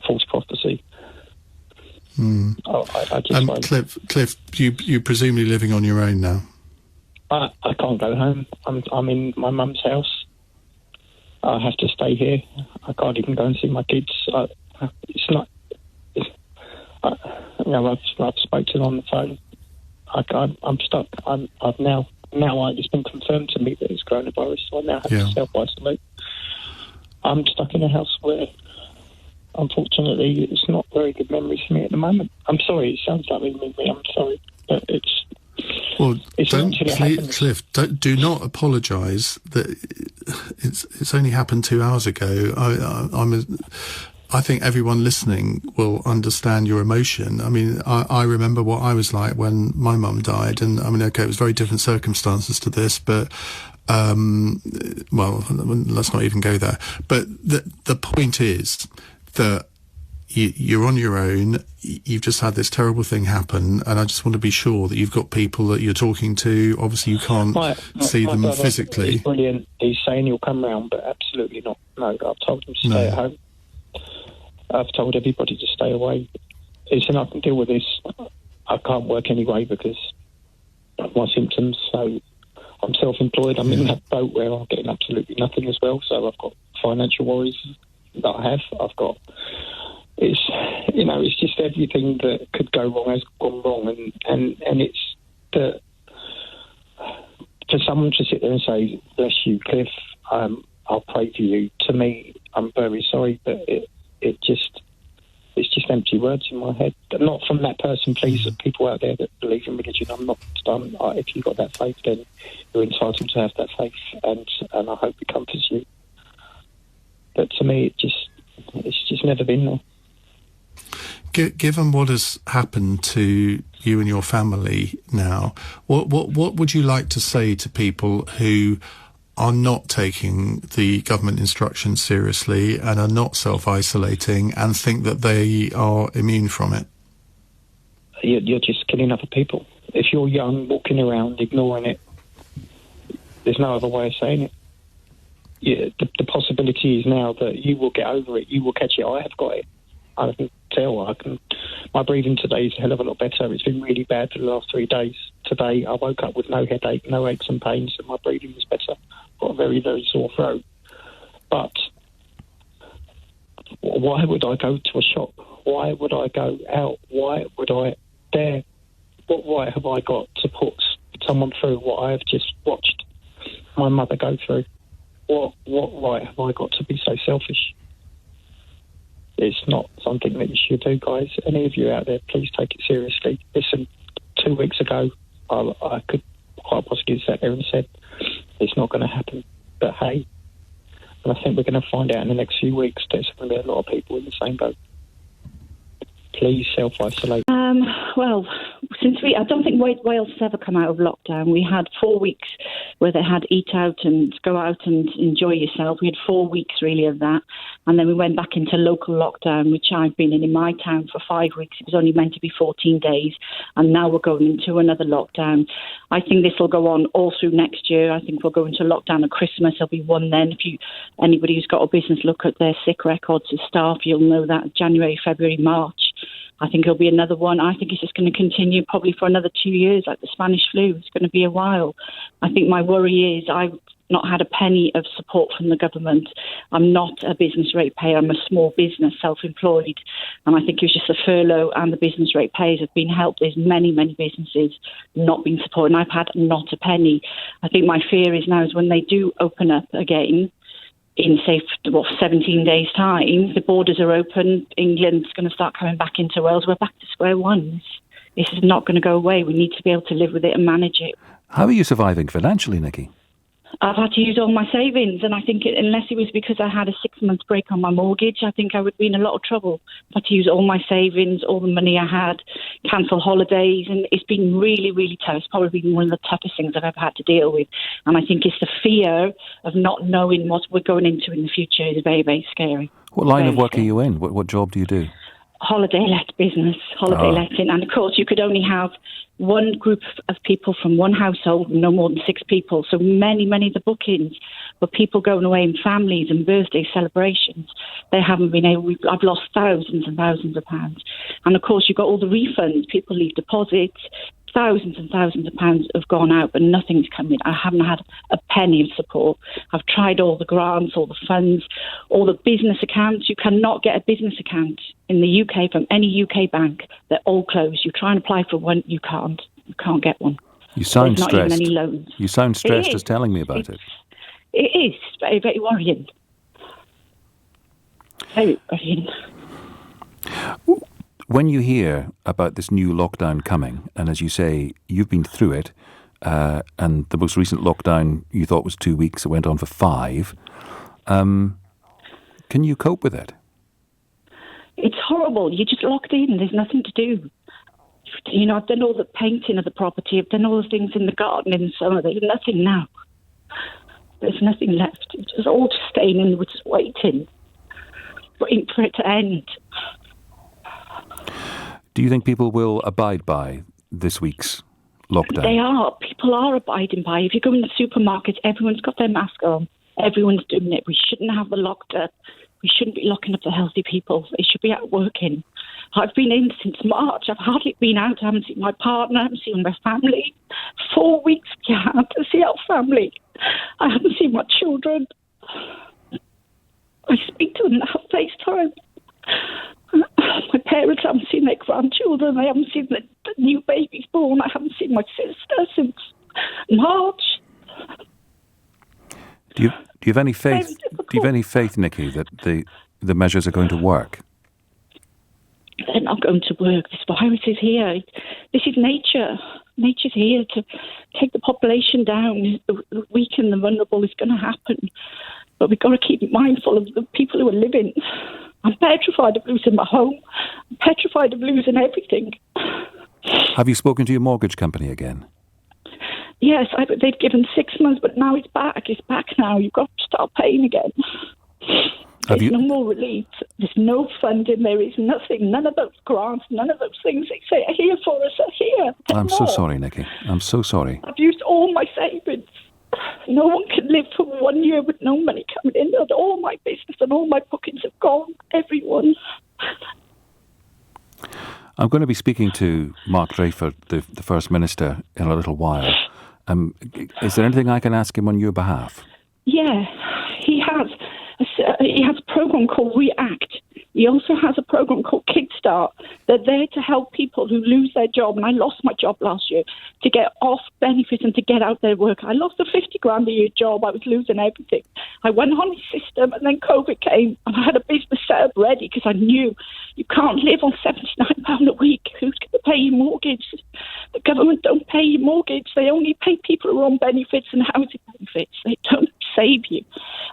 false prophecy. I just Cliff, you presumably living on your own now? I can't go home. I'm in my mum's house. I have to stay here. I can't even go and see my kids. It's not. I've spoken to them on the phone. I'm stuck. I've now it's been confirmed to me that it's coronavirus, so I now have to self-isolate. I'm stuck in a house where, unfortunately, it's not very good memories for me at the moment. I'm sorry. It sounds like me. I'm sorry, but it's. Well, Cliff, do not apologise. That it's only happened 2 hours ago. I think everyone listening will understand your emotion. I mean, I remember what I was like when my mum died, and I mean, okay, it was very different circumstances to this, but well, let's not even go there. But the point is that you're on your own. You've just had this terrible thing happen, and I just want to be sure that you've got people that you're talking to. Obviously, you can't see them physically. He's brilliant. He's saying he'll come round, but absolutely not. No, I've told him to stay at home. I've told everybody to stay away. Listen, I can deal with this. I can't work anyway because of my symptoms, so I'm self-employed. I'm in that boat where I'm getting absolutely nothing as well, so I've got financial worries that I have. I've got... It's just everything that could go wrong has gone wrong, and it's that for someone to sit there and say, "Bless you, Cliff, I'll pray for you." To me, I'm very sorry, but it's just empty words in my head. Not from that person, please. People out there that believe in religion, I'm not. If you've got that faith, then you're entitled to have that faith, and I hope it comforts you. But to me, it's just never been there. Given what has happened to you and your family now, what would you like to say to people who are not taking the government instructions seriously and are not self-isolating and think that they are immune from it? You're just killing other people. If you're young, walking around, ignoring it, there's no other way of saying it. The possibility is now that you will get over it. You will catch it. I have got it. I can tell. My breathing today is a hell of a lot better. It's been really bad for the last 3 days. Today, I woke up with no headache, no aches and pains, and my breathing was better. Got a very, very sore throat. But why would I go to a shop? Why would I go out? Why would I dare? What right have I got to put someone through what I have just watched my mother go through? What right have I got to be so selfish? It's not something that you should do, guys. Any of you out there, please take it seriously. Listen, 2 weeks ago, I could quite possibly sat there and said, it's not going to happen. But hey, and I think we're going to find out in the next few weeks there's going to be a lot of people in the same boat. Please self-isolate. Well, I don't think Wales has ever come out of lockdown. We had 4 weeks where they had eat out and go out and enjoy yourself. We had 4 weeks really of that. And then we went back into local lockdown, which I've been in my town for 5 weeks. It was only meant to be 14 days. And now we're going into another lockdown. I think this will go on all through next year. I think we'll go into lockdown at Christmas. There'll be one then. Anybody who's got a business, look at their sick records of staff. You'll know that January, February, March. I think there'll be another one. I think it's just going to continue probably for another 2 years, like the Spanish flu. It's going to be a while. I think my worry is not had a penny of support from the government. I'm not a business rate payer. I'm a small business, self-employed. And I think it was just the furlough and the business rate payers have been helped. There's many, many businesses not being supported. And I've had not a penny. I think my fear is now is when they do open up again, in, say, 17 days' time, the borders are open, England's going to start coming back into Wales, we're back to square one. This is not going to go away. We need to be able to live with it and manage it. How are you surviving financially, Nikki? I've had to use all my savings, and I think unless it was because I had a 6-month break on my mortgage, I think I would be in a lot of trouble. I've had to use all my savings, all the money I had, cancel holidays, and it's been really, really tough. It's probably been one of the toughest things that I've had to deal with. And I think it's the fear of not knowing what we're going into in the future is very, very scary. What line of work are you in? What job do you do? Holiday let business, holiday letting. And of course, you could only have one group of people from one household, no more than 6 people. So many of the bookings were people going away in families and birthday celebrations. They haven't been able, I've lost thousands and thousands of pounds. And of course, you've got all the refunds. People leave deposits. Thousands and thousands of pounds have gone out, but nothing's coming. I haven't had a penny of support. I've tried all the grants, all the funds, all the business accounts. You cannot get a business account in the UK from any UK bank. They're all closed. You try and apply for one, you can't. You can't get one. You sound There's stressed. Not even any loans. You sound stressed just telling me about it. It is very, very worrying. Very worrying. When you hear about this new lockdown coming, and as you say, you've been through it, and the most recent lockdown you thought was 2 weeks, it went on for 5. Can you cope with it? It's horrible. You're just locked in. There's nothing to do. You know, I've done all the painting of the property. I've done all the things in the garden in the summer. There's nothing now. There's nothing left. It's just all just staying in. We're just waiting for it to end. Do you think people will abide by this week's lockdown? They are. People are abiding by. If you go in the supermarkets, everyone's got their mask on. Everyone's doing it. We shouldn't have the locked up. We shouldn't be locking up the healthy people. They should be out working. I've been in since March. I've hardly been out. I haven't seen my partner. I haven't seen my family. 4 weeks we had to see our family. I haven't seen my children. I speak to them now, FaceTime. My parents haven't seen their grandchildren. I haven't seen the new babies born. I haven't seen my sister since March. Do you have any faith? Do you have any faith, Nikki, that the measures are going to work? They're not going to work. This virus is here. This is nature. Nature's here to take the population down. The weak and the vulnerable is going to happen. But we've got to keep mindful of the people who are living. I'm petrified of losing my home. I'm petrified of losing everything. Have you spoken to your mortgage company again? Yes, they've given 6 months, but now it's back. It's back now. You've got to start paying again. There's no more relief. There's no funding. There is nothing. None of those grants, none of those things they say are here for us are here. I'm so sorry, Nikki. I'm so sorry. I've used all my savings. No one can live for 1 year with no money coming in. All my business and all my bookings have gone. Everyone. I'm going to be speaking to Mark Dreyford, the First Minister, in a little while. Is there anything I can ask him on your behalf? Yeah, he has a program called React. He also has a program called Kickstart. They're there to help people who lose their job, and I lost my job last year, to get off benefits and to get out there work. I lost a 50 grand a year job. I was losing everything. I went on his system, and then COVID came, and I had a business set up ready because I knew you can't live on £79 a week. Who's going to pay your mortgage? The government don't pay your mortgage. They only pay people who are on benefits and housing benefits. They don't save you.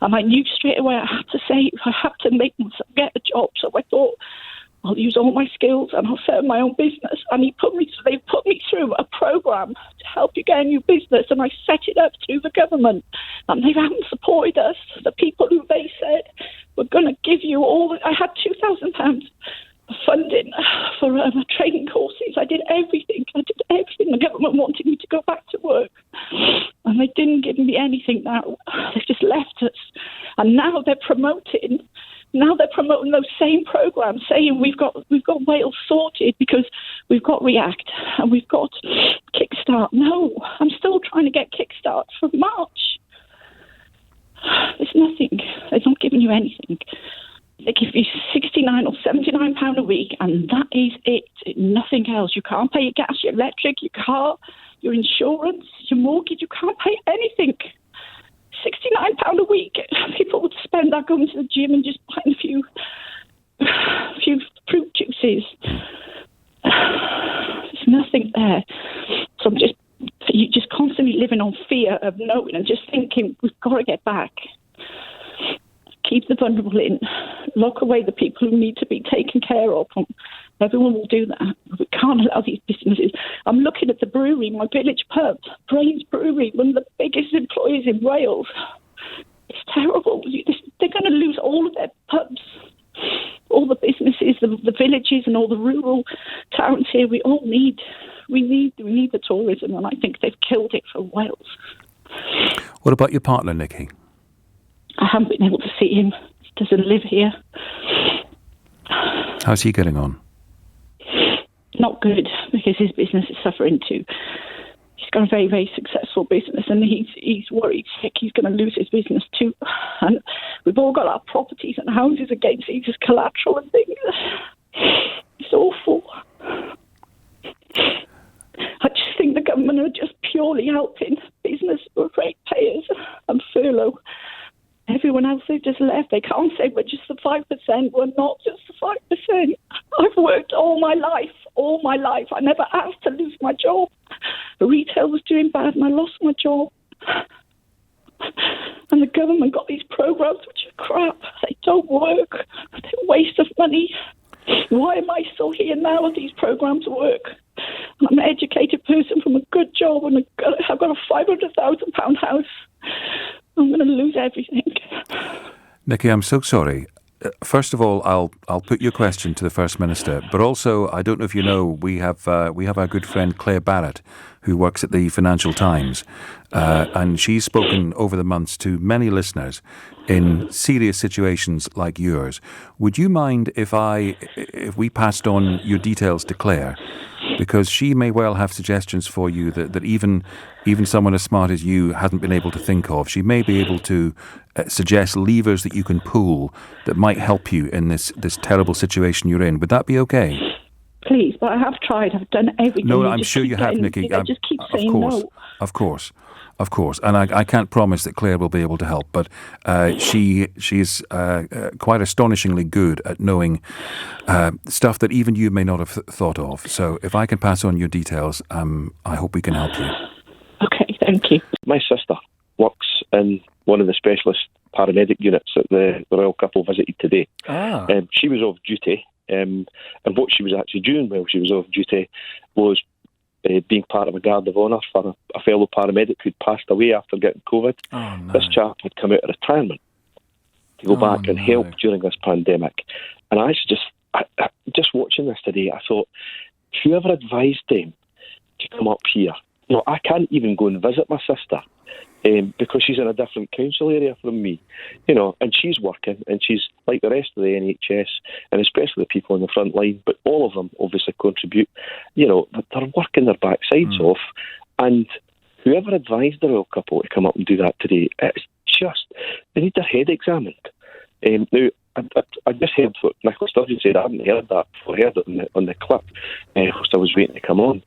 And I knew straight away I had to save. I had to make myself get a job. So I thought, I'll use all my skills and I'll set up my own business. And they put me through a program to help you get a new business. And I set it up through the government. And they haven't supported us. The people who they said were going to give you all. I had £2,000 funding for training courses. I did everything. The government wanted me to go back to work. And they didn't give me anything now. They've just left us. And now they're promoting those same programs, saying we've got Wales sorted because we've got React and we've got Kickstart. No, I'm still trying to get Kickstart from March. There's nothing. They're not giving you anything. They give you £69 or £79 a week, and that is it. Nothing else. You can't pay your gas, your electric, your car, your insurance, your mortgage. You can't pay anything. £69 a week. People would spend that going to the gym and just buying a few fruit juices. There's nothing there. So you're just constantly living on fear of knowing and just thinking, we've got to get back. Keep the vulnerable in. Lock away the people who need to be taken care of. Everyone will do that. We can't allow these businesses. I'm looking at the brewery, my village pub, Brains Brewery, one of the biggest employers in Wales. It's terrible. They're going to lose all of their pubs, all the businesses, the villages and all the rural towns here. We need the tourism, and I think they've killed it for Wales. What about your partner, Nikki? I haven't been able to see him. He doesn't live here. How's he getting on? Not good, because his business is suffering too. He's got a very, very successful business, and he's worried sick he's going to lose his business too. And we've all got our properties and houses against each as collateral and things. It's awful. I just think the government are just purely helping business ratepayers and furlough. Everyone else, they've just left. They can't say we're just the 5%. We're not just the 5%. I've worked all my life. I never asked to lose my job. The retail was doing bad and I lost my job. And the government got these programs which are crap. They don't work. They're a waste of money. Why am I still here now if these programs work? And I'm an educated person from a good job and I've got a £500,000 house. I'm going to lose everything. Nikki, I'm so sorry. First of all, I'll put your question to the First Minister, but also, I don't know if you know, we have our good friend Claire Barrett, who works at the Financial Times, and she's spoken over the months to many listeners in serious situations like yours. Would you mind if we passed on your details to Claire? Because she may well have suggestions for you that even someone as smart as you hasn't been able to think of. She may be able to suggest levers that you can pull that might help you in this terrible situation you're in. Would that be okay? Please, but I have tried. I've done everything. No, I'm sure you have, Nikki. They just keep saying no. Of course. And I can't promise that Claire will be able to help, but she's quite astonishingly good at knowing stuff that even you may not have thought of. So if I can pass on your details, I hope we can help you. Okay, thank you. My sister works in one of the specialist paramedic units that the royal couple visited today. She was off duty, and what she was actually doing while she was off duty was being part of a guard of honour for a fellow paramedic who'd passed away after getting COVID. Oh, no. This chap had come out of retirement to go back and help during this pandemic. And I just watching this today, I thought, whoever advised them to come up here, I can't even go and visit my sister because she's in a different council area from me, and she's working, and she's like the rest of the NHS, and especially the people on the front line, but all of them obviously contribute. They're working their backsides off, and whoever advised the royal couple to come up and do that today, it's just, they need their head examined. Now, I just heard what Nicola Sturgeon said. I hadn't heard that before. I heard it on the clip whilst I was waiting to come on.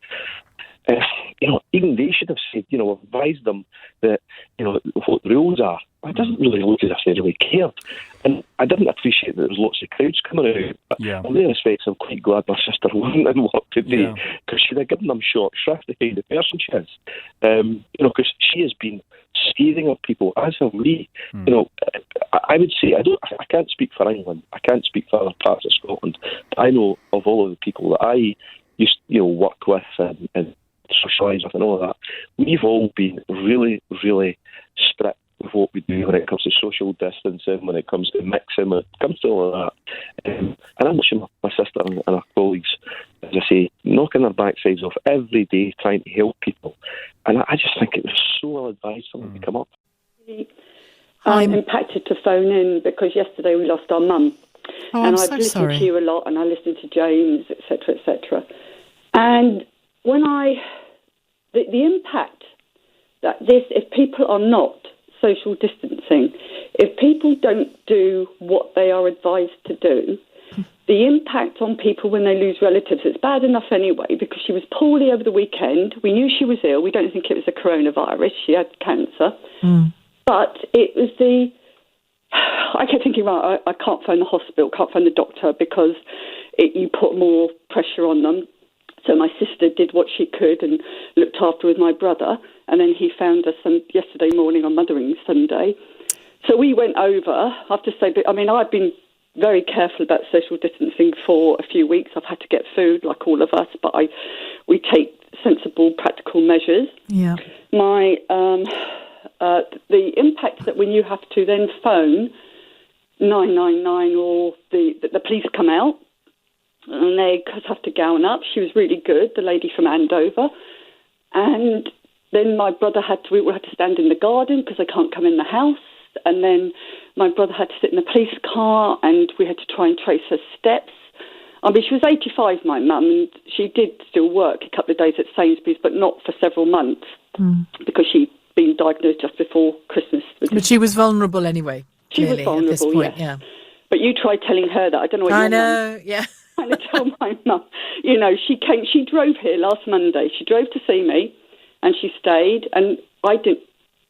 Even they should have said, advised them that, what the rules are. It doesn't really look as if they really cared. And I didn't appreciate that there was lots of crowds coming out. But in many respects, I'm quite glad my sister wasn't in work today, because she'd have given them short shrift the kind of person she is. Because she has been scathing of people, as have we. I would say, I can't speak for England, I can't speak for other parts of Scotland, but I know of all of the people that I used to work with and socialise with and all of that, we've all been really, really strict with what we do when it comes to social distancing, when it comes to mixing, when it comes to all of that. And I'm watching my sister and her colleagues, as I say, knocking their backsides off every day, trying to help people. And I just think it was so well advised for them to come up. I'm impacted to phone in because yesterday we lost our mum. And I've listened to you a lot, and I listened to James, etc., etc. And when the impact that this, if people are not social distancing, if people don't do what they are advised to do, the impact on people when they lose relatives, it's bad enough anyway, because she was poorly over the weekend. We knew she was ill. We don't think it was a coronavirus. She had cancer. But it was I kept thinking, right, I can't phone the hospital, can't phone the doctor, because you put more pressure on them. So my sister did what she could and looked after with my brother. And then he found us yesterday morning on Mothering Sunday. So we went over. I have to say, I mean, I've been very careful about social distancing for a few weeks. I've had to get food like all of us, but we take sensible, practical measures. Yeah. The impact that when you have to then phone 999 or the police come out and they have to gown up. She was really good, the lady from Andover. And then my brother we had to stand in the garden because they can't come in the house. And then my brother had to sit in the police car and we had to try and trace her steps. I mean, she was 85, my mum, and she did still work a couple of days at Sainsbury's, but not for several months because she'd been diagnosed just before Christmas. But she was vulnerable anyway. She was vulnerable, at this point, yeah. But you tried telling her that. I don't know what I know, yeah. trying to tell my mum. You know, she drove here last Monday. She drove to see me and she stayed and I didn't.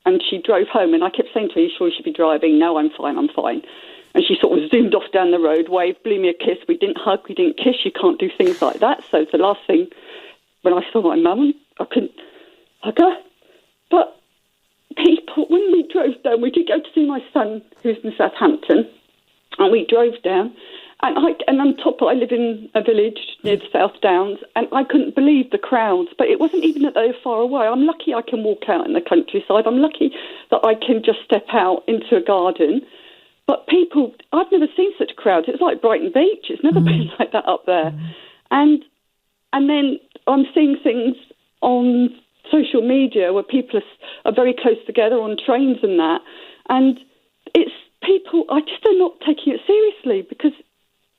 And she drove home and I kept saying to her, "Are you sure you should be driving?" "No, I'm fine. And she sort of zoomed off down the road, waved, blew me a kiss. We didn't hug, we didn't kiss. You can't do things like that. So the last thing, when I saw my mum, I couldn't hug her. But people, when we drove down, we did go to see my son, who's in Southampton, and we drove down. And on top, I live in a village near the South Downs, and I couldn't believe the crowds. But it wasn't even that they were far away. I'm lucky I can walk out in the countryside. I'm lucky that I can just step out into a garden. But people, I've never seen such crowds. It's like Brighton Beach. It's never been like that up there. And then I'm seeing things on social media where people are very close together on trains and that. And it's people, they're not taking it seriously because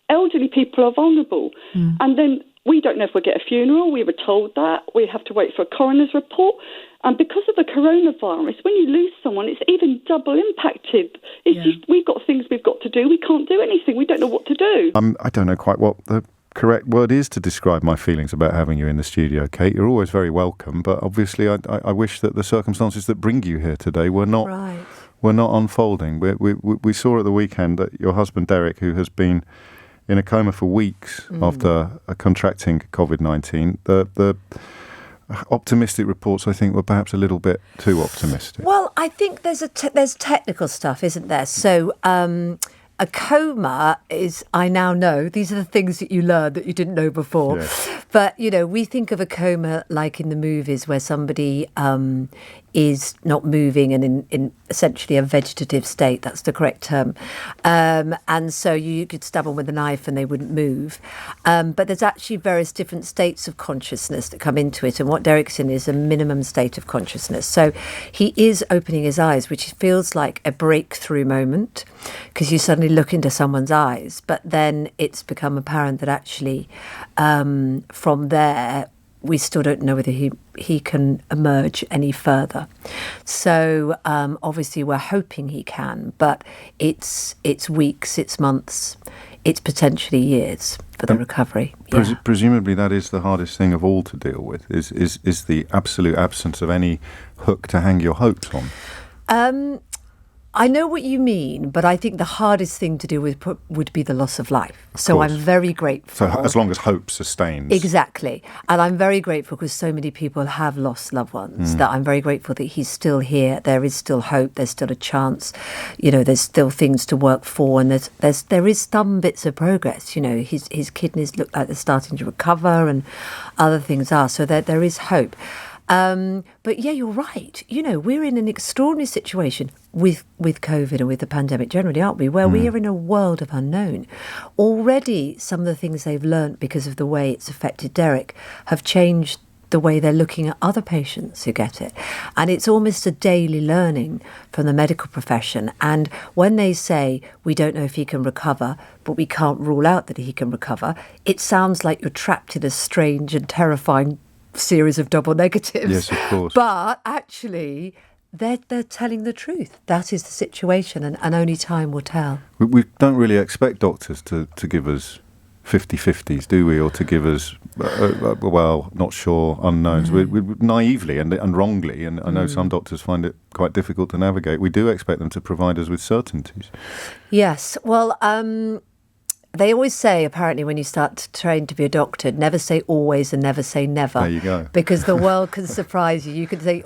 elderly people are vulnerable. And then we don't know if we'll get a funeral. We were told that. We have to wait for a coroner's report. And because of the coronavirus, when you lose someone, it's even double impacted. It's just, we've got things we've got to do. We can't do anything. We don't know what to do. I don't know quite what the correct word is to describe my feelings about having you in the studio, Kate. You're always very welcome, but obviously I wish that the circumstances that bring you here today were not unfolding. We saw at the weekend that your husband, Derek, who has been in a coma for weeks after contracting COVID-19, the optimistic reports, I think, were perhaps a little bit too optimistic. Well, I think there's technical stuff, isn't there? So a coma is, I now know, these are the things that you learn that you didn't know before. Yes. But, you know, we think of a coma like in the movies where somebody is not moving and in essentially a vegetative state. That's the correct term. And so you could stab them with a knife and they wouldn't move. But there's actually various different states of consciousness that come into it. And what Derek's in is a minimum state of consciousness. So he is opening his eyes, which feels like a breakthrough moment because you suddenly look into someone's eyes. But then it's become apparent that actually from there, we still don't know whether he can emerge any further. So obviously we're hoping he can, but it's weeks, it's months, it's potentially years for the recovery. Presumably that is the hardest thing of all to deal with, is the absolute absence of any hook to hang your hopes on. I know what you mean, but I think the hardest thing to deal with would be the loss of life. So I'm very grateful. So as long as hope sustains. Exactly. And I'm very grateful because so many people have lost loved ones that I'm very grateful that he's still here. There is still hope. There's still a chance. You know, there's still things to work for. And there is some bits of progress. You know, his kidneys look like they're starting to recover and other things are. So there is hope. But yeah, you're right. You know, we're in an extraordinary situation with COVID and with the pandemic generally, aren't we? Where we are in a world of unknown. Already, some of the things they've learnt because of the way it's affected Derek have changed the way they're looking at other patients who get it. And it's almost a daily learning from the medical profession. And when they say, we don't know if he can recover, but we can't rule out that he can recover, it sounds like you're trapped in a strange and terrifying series of double negatives. Yes, of course. But actually, they're telling the truth. That is the situation, and only time will tell. We don't really expect doctors to give us 50-50s, do we? Or to give us, well, not sure, unknowns. We naively and wrongly, and I know some doctors find it quite difficult to navigate. We do expect them to provide us with certainties. Yes. Well, they always say, apparently, when you start to train to be a doctor, never say always and never say never. There you go. Because the world can surprise you. You can say,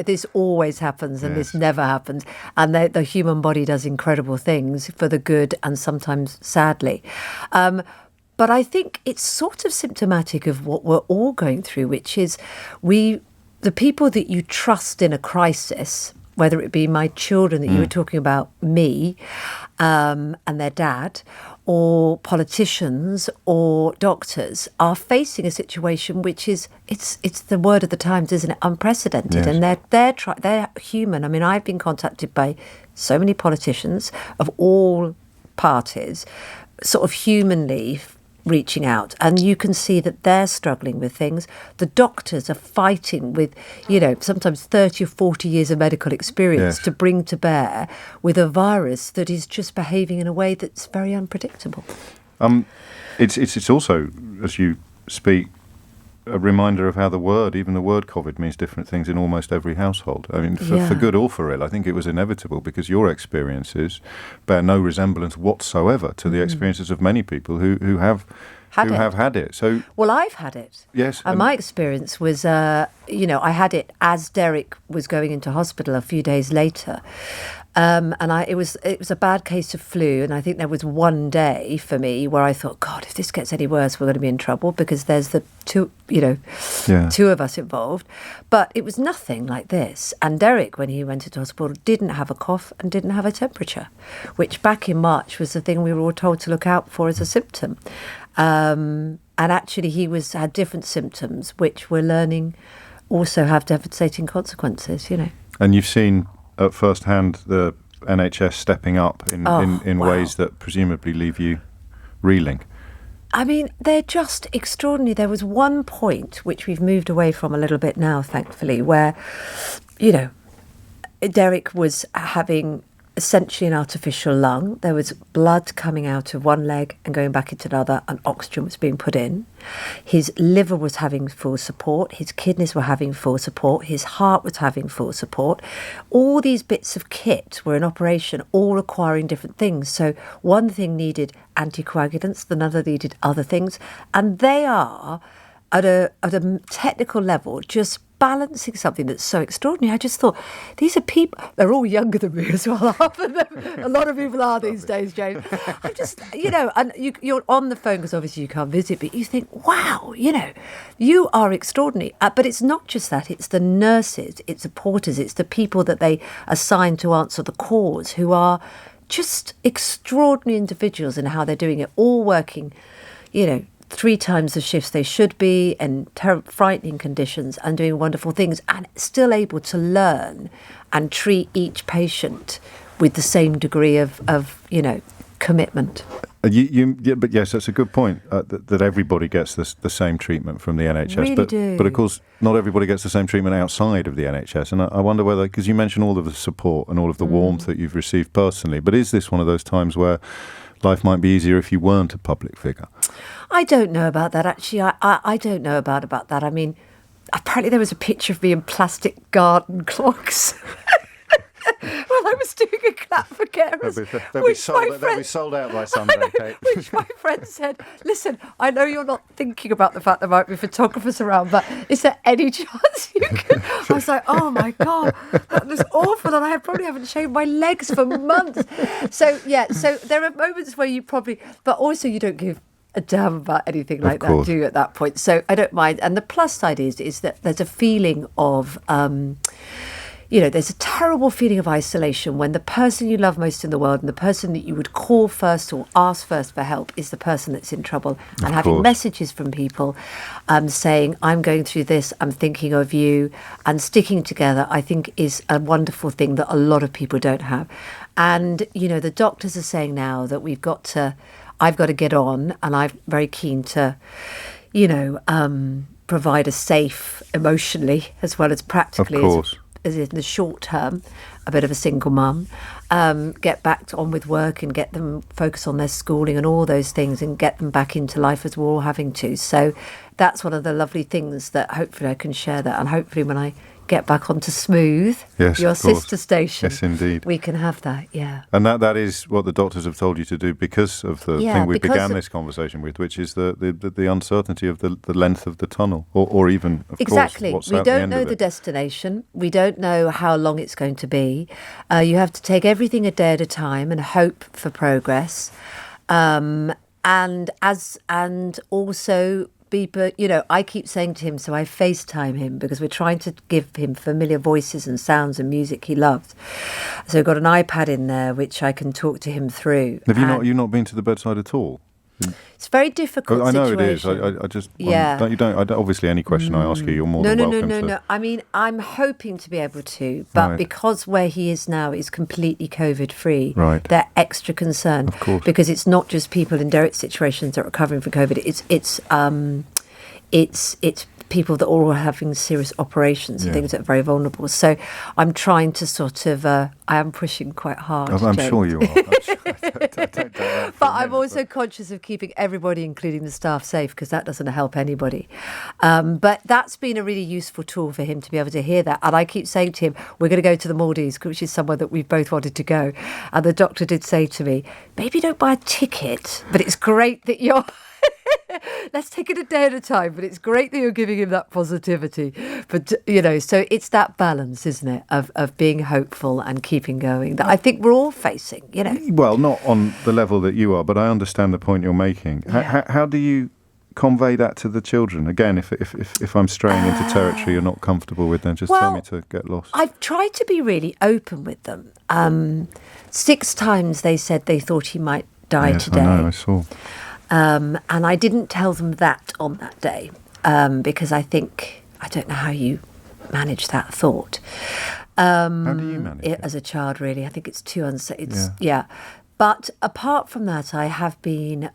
this always happens and this never happens. And the human body does incredible things for the good and sometimes sadly. But I think it's sort of symptomatic of what we're all going through, which is the people that you trust in a crisis, whether it be my children that you were talking about, me, and their dad, or politicians or doctors, are facing a situation which is, it's the word of the times, isn't it? Unprecedented. Yes. And they're human. I mean, I've been contacted by so many politicians of all parties, sort of humanly reaching out, and you can see that they're struggling with things. The doctors are fighting with, sometimes 30 or 40 years of medical experience to bring to bear with a virus that is just behaving in a way that's very unpredictable. It's also, as you speak, a reminder of how even the word COVID means different things in almost every household. I mean, for good or for ill, I think it was inevitable, because your experiences bear no resemblance whatsoever to the experiences of many people who have had it. So, well, I've had it. Yes. And my experience was, I had it as Derek was going into hospital a few days later. And it was a bad case of flu, and I think there was one day for me where I thought, God, if this gets any worse, we're going to be in trouble, because there's the two of us involved. But it was nothing like this. And Derek, when he went into hospital, didn't have a cough and didn't have a temperature, which back in March was the thing we were all told to look out for as a symptom. And actually, he had different symptoms, which we're learning also have devastating consequences. And you've seen at first hand the NHS stepping up in ways that presumably leave you reeling. I mean, they're just extraordinary. There was one point which we've moved away from a little bit now, thankfully, where, Derek was having essentially an artificial lung. There was blood coming out of one leg and going back into another, and oxygen was being put in. His liver was having full support. His kidneys were having full support. His heart was having full support. All these bits of kit were in operation, all requiring different things. So one thing needed anticoagulants, another needed other things. And they are, at a technical level, just balancing something that's so extraordinary. I just thought, these are people, they're all younger than me as well, half of them. A lot of people are these days, Jane. I just, and you're on the phone because obviously you can't visit, but you think, wow, you are extraordinary. But it's not just that, it's the nurses, it's the porters, it's the people that they assign to answer the calls, who are just extraordinary individuals in how they're doing it, all working, 3 times the shifts they should be, in frightening conditions, and doing wonderful things, and still able to learn and treat each patient with the same degree of commitment. But yes, that's a good point, that everybody gets the same treatment from the NHS. Really but of course, not everybody gets the same treatment outside of the NHS. And I wonder whether, because you mentioned all of the support and all of the warmth that you've received personally, but is this one of those times where life might be easier if you weren't a public figure? I don't know about that, actually. I don't know about that. I mean, apparently there was a picture of me in plastic garden clogs. Well, I was doing a clap for carers. They'll be sold out by Sunday, Kate. Which my friend said, listen, I know you're not thinking about the fact there might be photographers around, but is there any chance you can... I was like, oh my God, that was awful, and I probably haven't shaved my legs for months. So there are moments where you probably... But also you don't give a damn about anything like that, do you, at that point? So I don't mind. And the plus side is that there's a feeling of... there's a terrible feeling of isolation when the person you love most in the world and the person that you would call first or ask first for help is the person that's in trouble. And having messages from people saying, I'm going through this, I'm thinking of you, and sticking together, I think is a wonderful thing that a lot of people don't have. And, the doctors are saying now that I've got to get on, and I'm very keen to, provide a safe, emotionally as well as practically, as in the short term, a bit of a single mum, get back on with work and get them focus on their schooling and all those things and get them back into life as we're all having to. So that's one of the lovely things that hopefully I can share that, and hopefully when I get back onto Smooth, your sister station. Yes, indeed. We can have that, yeah. And that is what the doctors have told you to do because of the thing we began this conversation with, which is the uncertainty of the length of the tunnel, or even, of exactly. course, what's we out the don't end know of the it. destination. We don't know how long it's going to be. You have to take everything a day at a time and hope for progress. And also... But, you know, I keep saying to him, so I FaceTime him because we're trying to give him familiar voices and sounds and music he loves. So I've got an iPad in there which I can talk to him through. Have you not been to the bedside at all? It's a very difficult I know situation. it is. I just obviously any question I ask you, you're more than welcome to. No. I mean, I'm hoping to be able to, but because where he is now is completely COVID free, they're extra concerned. Of course. Because it's not just people in direct situations that are recovering from COVID. It's people that are all having serious operations and things that are very vulnerable. So I'm trying to sort of, I am pushing quite hard. I'm sure you are. But I'm also conscious of keeping everybody, including the staff, safe because that doesn't help anybody. But that's been a really useful tool for him to be able to hear that. And I keep saying to him, we're going to go to the Maldives, which is somewhere that we've both wanted to go. And the doctor did say to me, maybe don't buy a ticket, but it's great that you're... Let's take it a day at a time, but it's great that you're giving him that positivity. But, you know, so it's that balance, isn't it, of being hopeful and keeping going that I think we're all facing, you know. Well, not on the level that you are, but I understand the point you're making. How do you convey that to the children? Again, if I'm straying into territory you're not comfortable with, then just tell me to get lost. I've tried to be really open with them. 6 times they said they thought he might die today. I know, I saw. And I didn't tell them that on that day because I don't know how you manage that thought. How do you manage it? As a child, really? I think it's too unsafe. But apart from that, I have been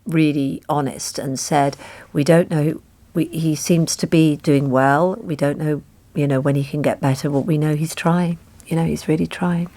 really honest and said, we don't know. He seems to be doing well. We don't know, when he can get better, but we know he's trying. He's really trying.